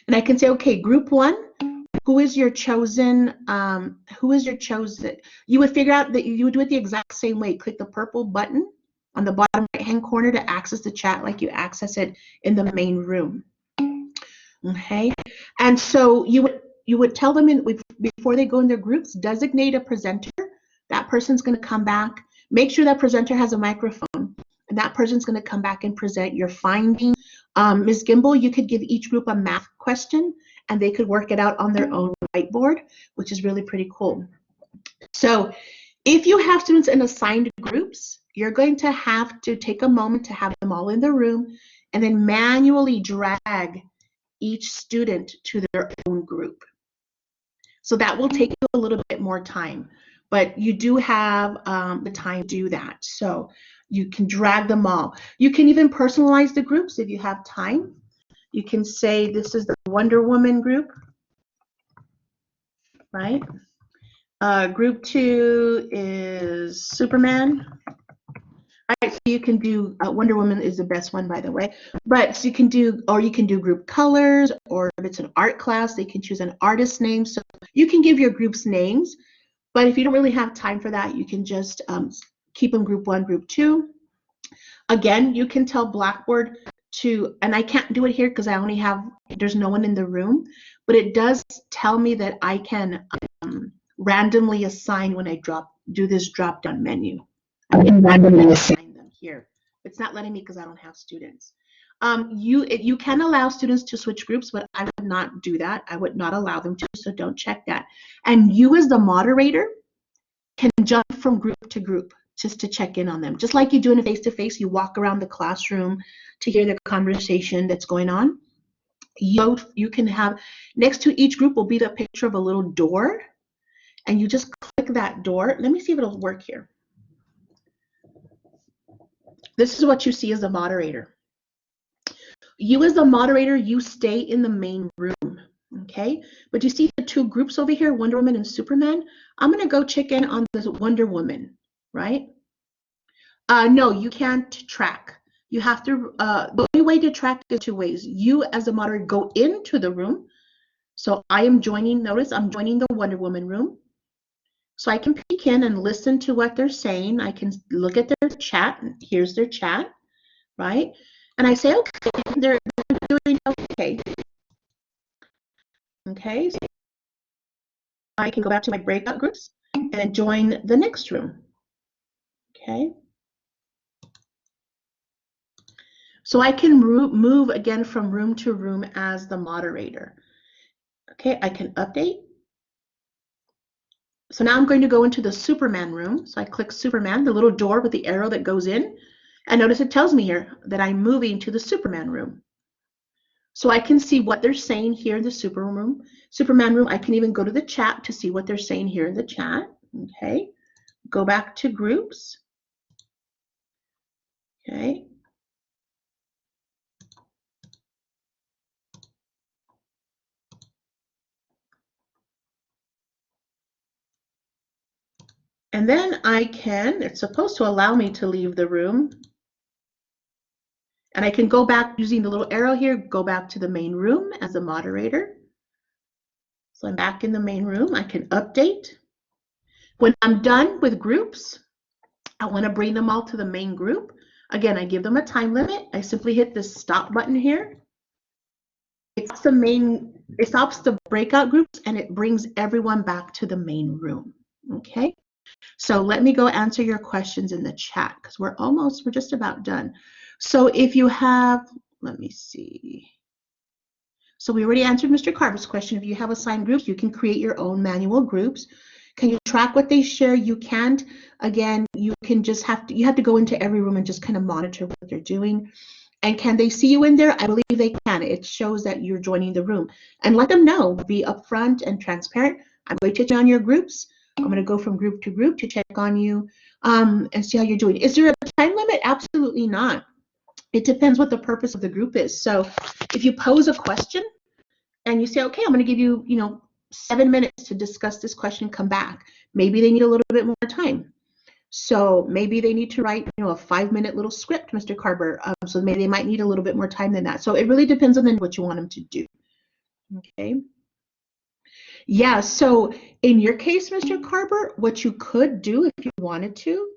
And I can say, okay, group 1, who is your chosen, you would figure out that you would do it the exact same way. Click the purple button on the bottom right-hand corner to access the chat like you access it in the main room. Okay, and so you would tell them before they go in their groups, designate a presenter. That person's going to come back. Make sure that presenter has a microphone, and that person's going to come back and present your findings. Ms. Gimbel, you could give each group a math question, and they could work it out on their own whiteboard, which is really pretty cool. So if you have students in assigned groups, you're going to have to take a moment to have them all in the room and then manually drag each student to their own group. So that will take you a little bit more time, but you do have the time to do that. So you can drag them all. You can even personalize the groups if you have time. You can say this is the Wonder Woman group, right? Group 2 is Superman. Right, so you can do Wonder Woman is the best one, by the way. But so you can do group colors, or if it's an art class, they can choose an artist name. So you can give your groups names, but if you don't really have time for that, you can just keep them group 1, group 2. Again, you can tell Blackboard to, and I can't do it here because there's no one in the room, but it does tell me that I can randomly assign when I do this drop down menu. I can randomly assign them here. It's not letting me because I don't have students. You can allow students to switch groups, but I would not do that. I would not allow them to, so don't check that. And you as the moderator can jump from group to group just to check in on them. Just like you do in a face-to-face, you walk around the classroom to hear the conversation that's going on. You can have, next to each group will be the picture of a little door, and you just click that door. Let me see if it'll work here. This is what you see as a moderator. You as the moderator, you stay in the main room, okay? But you see the 2 groups over here, Wonder Woman and Superman? I'm gonna go check in on the Wonder Woman, right? No, you can't track. You have to, the only way to track is 2 ways. You as a moderator go into the room. So I am joining, notice I'm joining the Wonder Woman room. So I can peek in and listen to what they're saying. I can look at their chat. Here's their chat, right? And I say, okay, they're doing okay. Okay, so I can go back to my breakout groups and join the next room. Okay. So I can move again from room to room as the moderator. Okay, I can update. So now I'm going to go into the Superman room. So I click Superman, the little door with the arrow that goes in. And notice it tells me here that I'm moving to the Superman room. So I can see what they're saying here in the Superman room. I can even go to the chat to see what they're saying here in the chat. Okay, go back to groups. Okay. And then it's supposed to allow me to leave the room. And I can go back using the little arrow here, go back to the main room as a moderator. So I'm back in the main room. I can update. When I'm done with groups, I want to bring them all to the main group. Again, I give them a time limit. I simply hit the stop button here. It stops the breakout groups and it brings everyone back to the main room. Okay. So let me go answer your questions in the chat because we're just about done. So if you have, let me see. So we already answered Mr. Carver's question. If you have assigned groups, you can create your own manual groups. Can you track what they share? You can't. Again, you have to go into every room and just kind of monitor what they're doing. And can they see you in there? I believe they can. It shows that you're joining the room. And let them know. Be upfront and transparent. I'm going to check on your groups. I'm going to go from group to group to check on you and see how you're doing. Is there a time limit? Absolutely not. It depends what the purpose of the group is. So if you pose a question and you say, okay, I'm going to give you, 7 minutes to discuss this question, come back. Maybe they need a little bit more time. So maybe they need to write, a 5-minute little script, Mr. Carver. So maybe they might need a little bit more time than that. So it really depends on what you want them to do. Okay. Yeah. So in your case, Mr. Carver, what you could do if you wanted to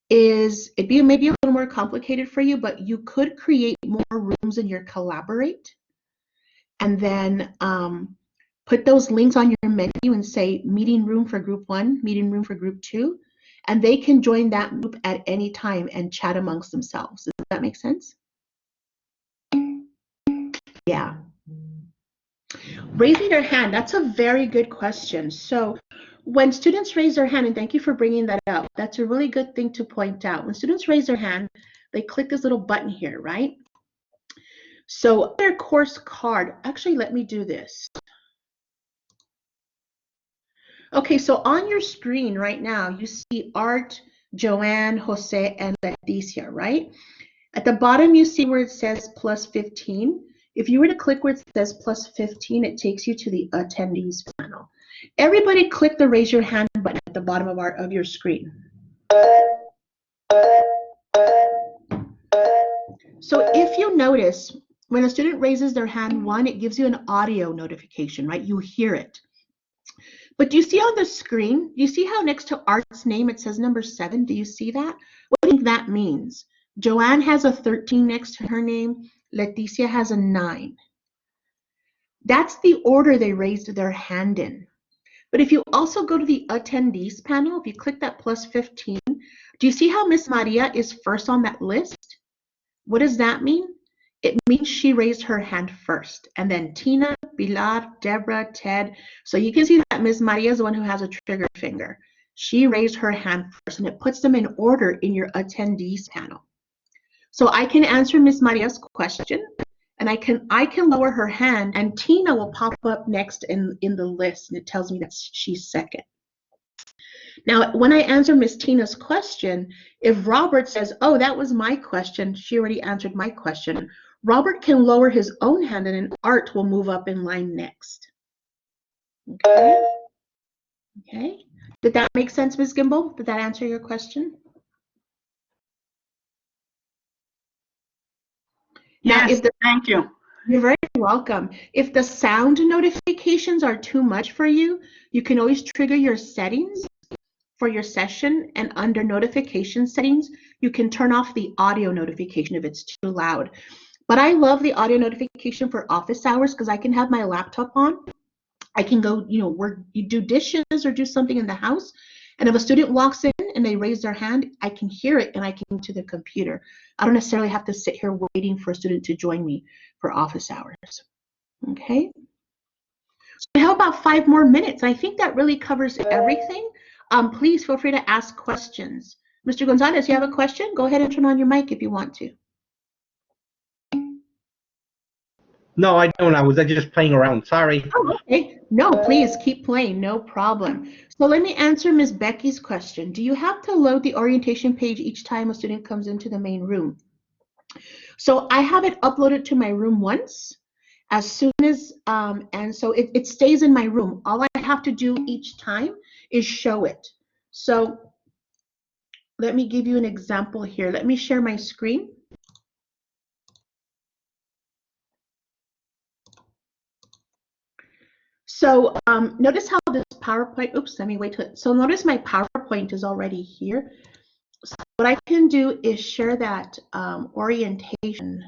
is it'd be maybe a little more complicated for you, but you could create more rooms in your Collaborate and then put those links on your menu and say meeting room for group 1, meeting room for group 2, and they can join that group at any time and chat amongst themselves. Does that make sense? Yeah. Raising their hand, that's a very good question. So when students raise their hand, and thank you for bringing that up, that's a really good thing to point out. When students raise their hand, they click this little button here, right? So their course card, actually, let me do this. Okay, so on your screen right now, you see Art, Joanne, Jose, and Leticia, right? At the bottom, you see where it says plus 15. If you were to click where it says plus 15, it takes you to the attendees panel. Everybody click the raise your hand button at the bottom of your screen. So if you notice, when a student raises their hand, it gives you an audio notification, right? You hear it. But do you see on the screen, do you see how next to Art's name it says number 7? Do you see that? What do you think that means? Joanne has a 13 next to her name. Leticia has a 9. That's the order they raised their hand in. But if you also go to the attendees panel, if you click that plus 15, do you see how Miss Maria is first on that list? What does that mean? It means she raised her hand first, and then Tina, Pilar, Deborah, Ted. So you can see that Miss Maria is the one who has a trigger finger. She raised her hand first, and it puts them in order in your attendees panel. So I can answer Miss Maria's question, and I can lower her hand, and Tina will pop up next in the list, and it tells me that she's second. Now, when I answer Miss Tina's question, if Robert says, oh, that was my question, she already answered my question, Robert can lower his own hand and then Art will move up in line next. Okay. Okay. Did that make sense, Ms. Gimbel? Did that answer your question? Yes, thank you. You're very welcome. If the sound notifications are too much for you, you can always trigger your settings for your session, and under notification settings, you can turn off the audio notification if it's too loud. But I love the audio notification for office hours because I can have my laptop on. I can go, work, you do dishes or do something in the house. And if a student walks in and they raise their hand, I can hear it and I can go to the computer. I don't necessarily have to sit here waiting for a student to join me for office hours. Okay. So how about 5 more minutes? I think that really covers everything. Please feel free to ask questions. Mr. Gonzalez, you have a question? Go ahead and turn on your mic if you want to. No, I don't. I was just playing around. Sorry. Oh, okay. No, please keep playing. No problem. So let me answer Ms. Becky's question. Do you have to load the orientation page each time a student comes into the main room? So I have it uploaded to my room once. As soon as, and so it stays in my room. All I have to do each time is show it. So let me give you an example here. Let me share my screen. So notice how this PowerPoint, oops, let me wait till, so notice my PowerPoint is already here. So what I can do is share that orientation.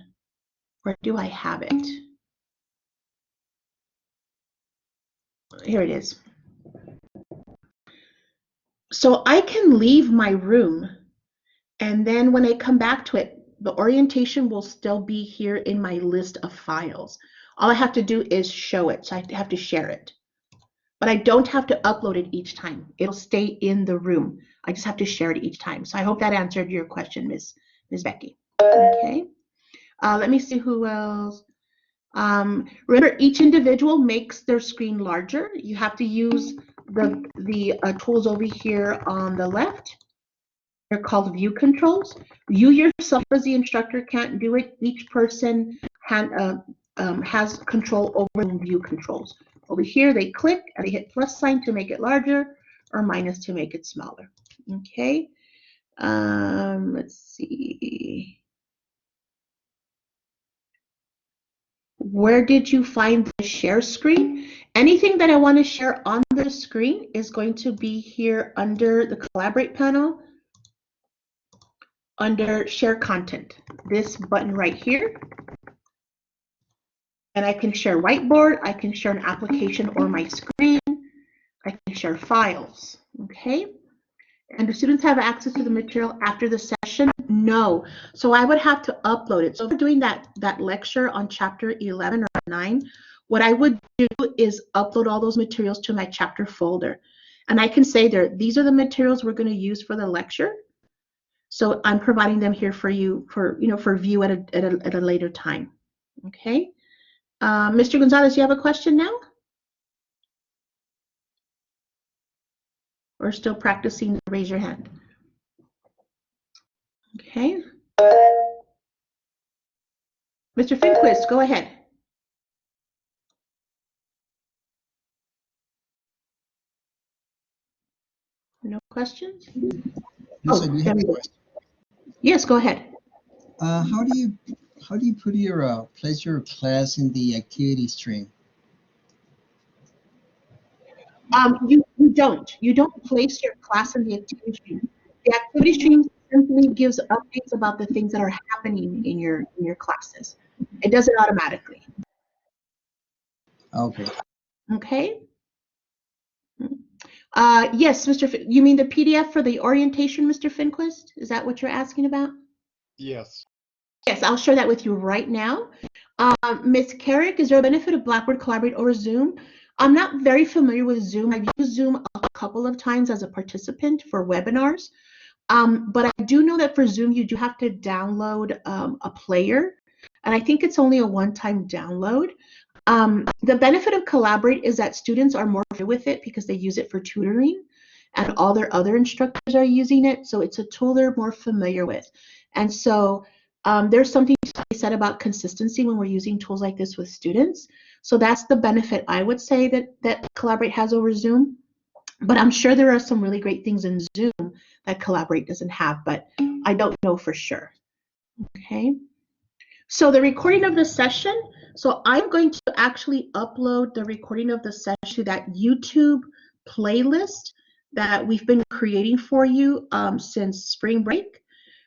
Where do I have it? Here it is. So I can leave my room, and then when I come back to it, the orientation will still be here in my list of files. All I have to do is show it, so I have to share it. But I don't have to upload it each time. It'll stay in the room. I just have to share it each time. So I hope that answered your question, Ms. Becky. Okay. Let me see who else. Remember, each individual makes their screen larger. You have to use the tools over here on the left. They're called view controls. You yourself as the instructor can't do it. Each person has control over the view controls. Over here, they click and they hit plus sign to make it larger or minus to make it smaller. Okay. Let's see. Where did you find the share screen? Anything that I want to share on the screen is going to be here under the Collaborate panel, under Share Content, this button right here. And I can share whiteboard, I can share an application or my screen, I can share files, okay? And do students have access to the material after the session? No. So I would have to upload it. So if we're doing that lecture on chapter 11 or 9, what I would do is upload all those materials to my chapter folder. And I can say there, these are the materials we're going to use for the lecture. So I'm providing them here for you for view at a later time. Okay. Mr. Gonzalez, you have a question now? Or still practicing? Raise your hand. Okay. Mr. Finquist, go ahead. No questions? Yes, I do have a question. Yes, go ahead. How do you put your place your class in the activity stream? You don't place your class in the activity stream. The activity stream simply gives updates about the things that are happening in your classes. It does it automatically. Okay. Okay. Yes, you mean the PDF for the orientation, Mr. Finquist? Is that what you're asking about? Yes. Yes, I'll share that with you right now. Ms. Carrick, is there a benefit of Blackboard Collaborate over Zoom? I'm not very familiar with Zoom. I've used Zoom a couple of times as a participant for webinars, but I do know that for Zoom, you do have to download a player, and I think it's only a one-time download. The benefit of Collaborate is that students are more familiar with it because they use it for tutoring, and all their other instructors are using it, so it's a tool they're more familiar with. And so there's something to be said about consistency when we're using tools like this with students. So that's the benefit I would say that Collaborate has over Zoom. But I'm sure there are some really great things in Zoom that Collaborate doesn't have, but I don't know for sure. Okay. So the recording of the session, so I'm going to actually upload the recording of the session to that YouTube playlist that we've been creating for you since spring break.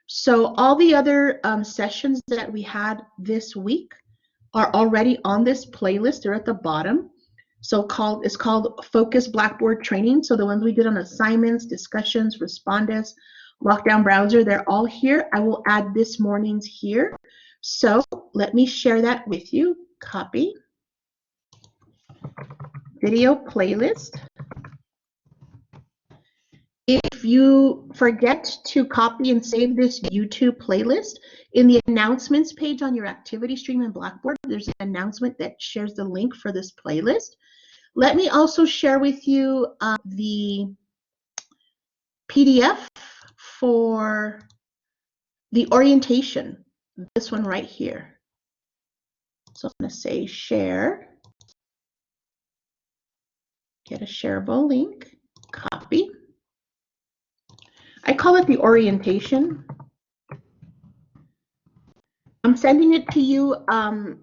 So all the other sessions that we had this week are already on this playlist. They're at the bottom. So it's called Focus Blackboard Training. So the ones we did on assignments, discussions, respondents, lockdown browser, they're all here. I will add this morning's here. So let me share that with you. Copy. Video playlist. If you forget to copy and save this YouTube playlist, in the announcements page on your activity stream in Blackboard, there's an announcement that shares the link for this playlist. Let me also share with you the PDF for the orientation, this one right here. So I'm going to say share, get a shareable link, copy. I call it the orientation. I'm sending it to you,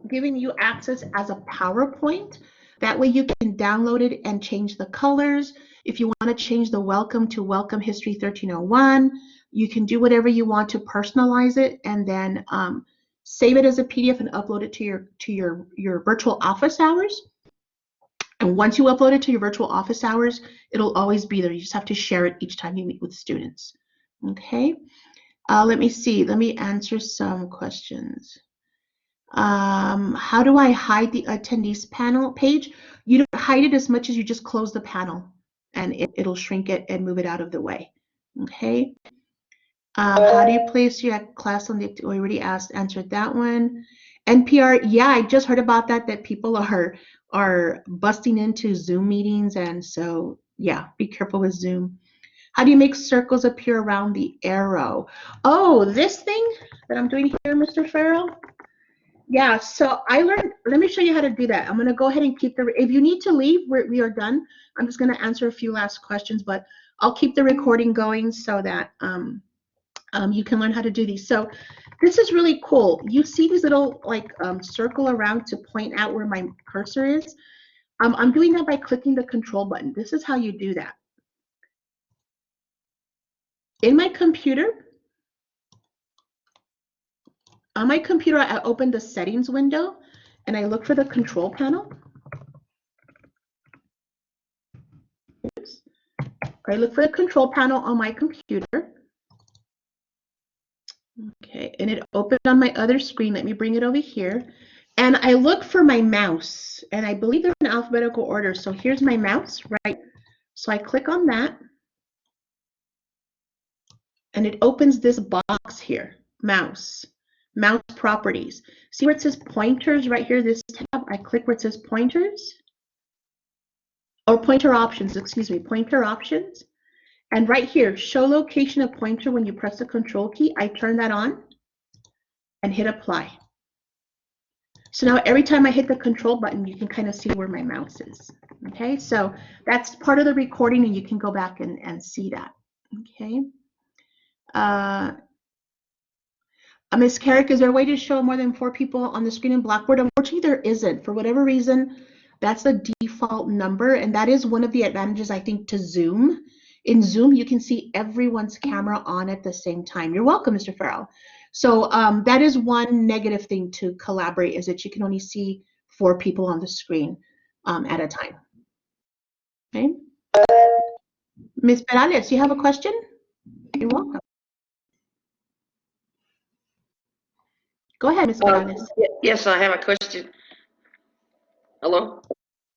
giving you access as a PowerPoint. That way you can download it and change the colors. If you want to change the welcome to Welcome History 1301, you can do whatever you want to personalize it, and then save it as a PDF and upload it to your virtual office hours. And once you upload it to your virtual office hours, it'll always be there. You just have to share it each time you meet with students. Okay. Let me see. Let me answer some questions. How do I hide the attendees panel page? You don't hide it as much as you just close the panel, and it'll shrink it and move it out of the way. Okay. How do you place your class on the? We already answered that one. NPR. Yeah, I just heard about that. That people are busting into Zoom meetings, and so yeah, be careful with Zoom. How do you make circles appear around the arrow? Oh, this thing that I'm doing here, Mr. Farrell? Yeah, so I learned, let me show you how to do that. I'm going to go ahead and keep if you need to leave, we are done. I'm just going to answer a few last questions, but I'll keep the recording going so that you can learn how to do these. So this is really cool. You see these little like circle around to point out where my cursor is. I'm doing that by clicking the control button. This is how you do that. In my computer, on my computer, I open the settings window and I look for the control panel. Oops. I look for the control panel on my computer. Okay, and it opened on my other screen. Let me bring it over here. And I look for my mouse, and I believe they're in alphabetical order. So here's my mouse, right? So I click on that. And it opens this box here, mouse properties. See where it says pointers right here, this tab? I click where it says pointers, or pointer options, excuse me, pointer options. And right here, show location of pointer when you press the control key, I turn that on and hit apply. So now every time I hit the control button, you can kind of see where my mouse is. Okay, so that's part of the recording and you can go back and see that. Okay. Ms. Carrick, is there a way to show more than 4 people on the screen in Blackboard? Unfortunately, there isn't. For whatever reason, that's the default number, and that is one of the advantages, I think, to Zoom. In Zoom, you can see everyone's camera on at the same time. You're welcome, Mr. Farrell. So that is one negative thing to collaborate, is that you can only see 4 people on the screen at a time. Okay. Ms. Perales, you have a question? You're welcome. Go ahead, Ms. Perales. Yes, I have a question. Hello?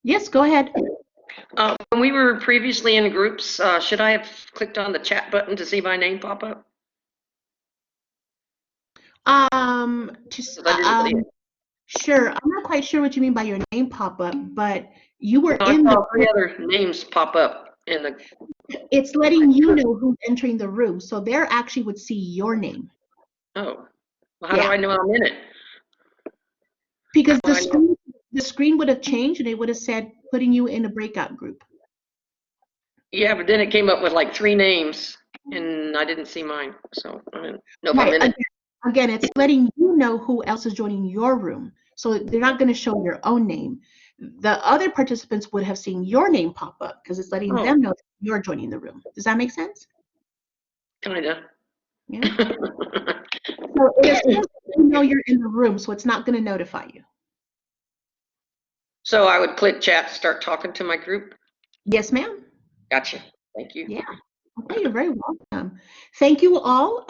Yes, go ahead. When we were previously in groups, should I have clicked on the chat button to see my name pop up? Sure. I'm not quite sure what you mean by your name pop up, but you were I in saw the 3 other names pop up in the. It's letting you know who's entering the room, so they actually would see your name. Oh, well, how do I know I'm in it? Because the screen would have changed and it would have said putting you in a breakout group. Yeah, but then it came up with like 3 names, and I didn't see mine, so I don't know if I'm in it. Again, it's letting you know who else is joining your room. So they're not going to show your own name. The other participants would have seen your name pop up because it's letting them know that you're joining the room. Does that make sense? Kinda. Yeah. So you know you're in the room, so it's not going to notify you. So I would click chat, start talking to my group? Yes, ma'am. Gotcha. Thank you. Yeah. Okay, you're very welcome. Thank you all.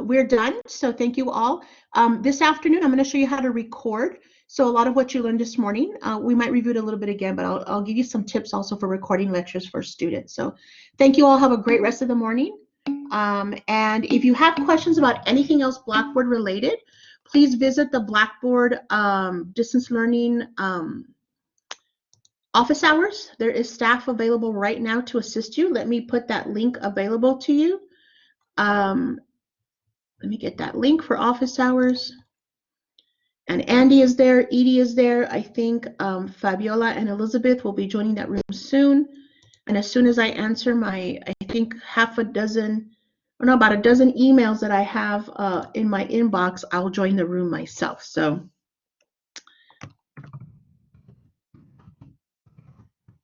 We're done, so thank you all. This afternoon, I'm going to show you how to record. So a lot of what you learned this morning, we might review it a little bit again, but I'll give you some tips also for recording lectures for students. So thank you all. Have a great rest of the morning. And if you have questions about anything else Blackboard related, please visit the Blackboard distance learning office hours. There is staff available right now to assist you. Let me put that link available to you. Let me get that link for office hours. And Andy is there, Edie is there. I think Fabiola and Elizabeth will be joining that room soon. And as soon as I answer my, I think half a dozen don't know, about a dozen emails that I have in my inbox. I'll join the room myself. So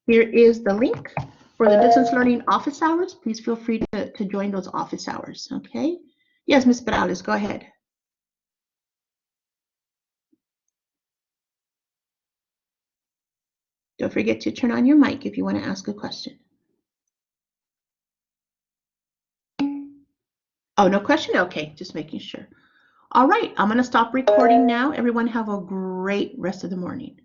here is the link for the distance learning office hours. Please feel free to join those office hours. Okay. Yes, Ms. Perales, go ahead. Don't forget to turn on your mic if you want to ask a question. Oh, no question? Okay, just making sure. All right, I'm going to stop recording now. Everyone have a great rest of the morning.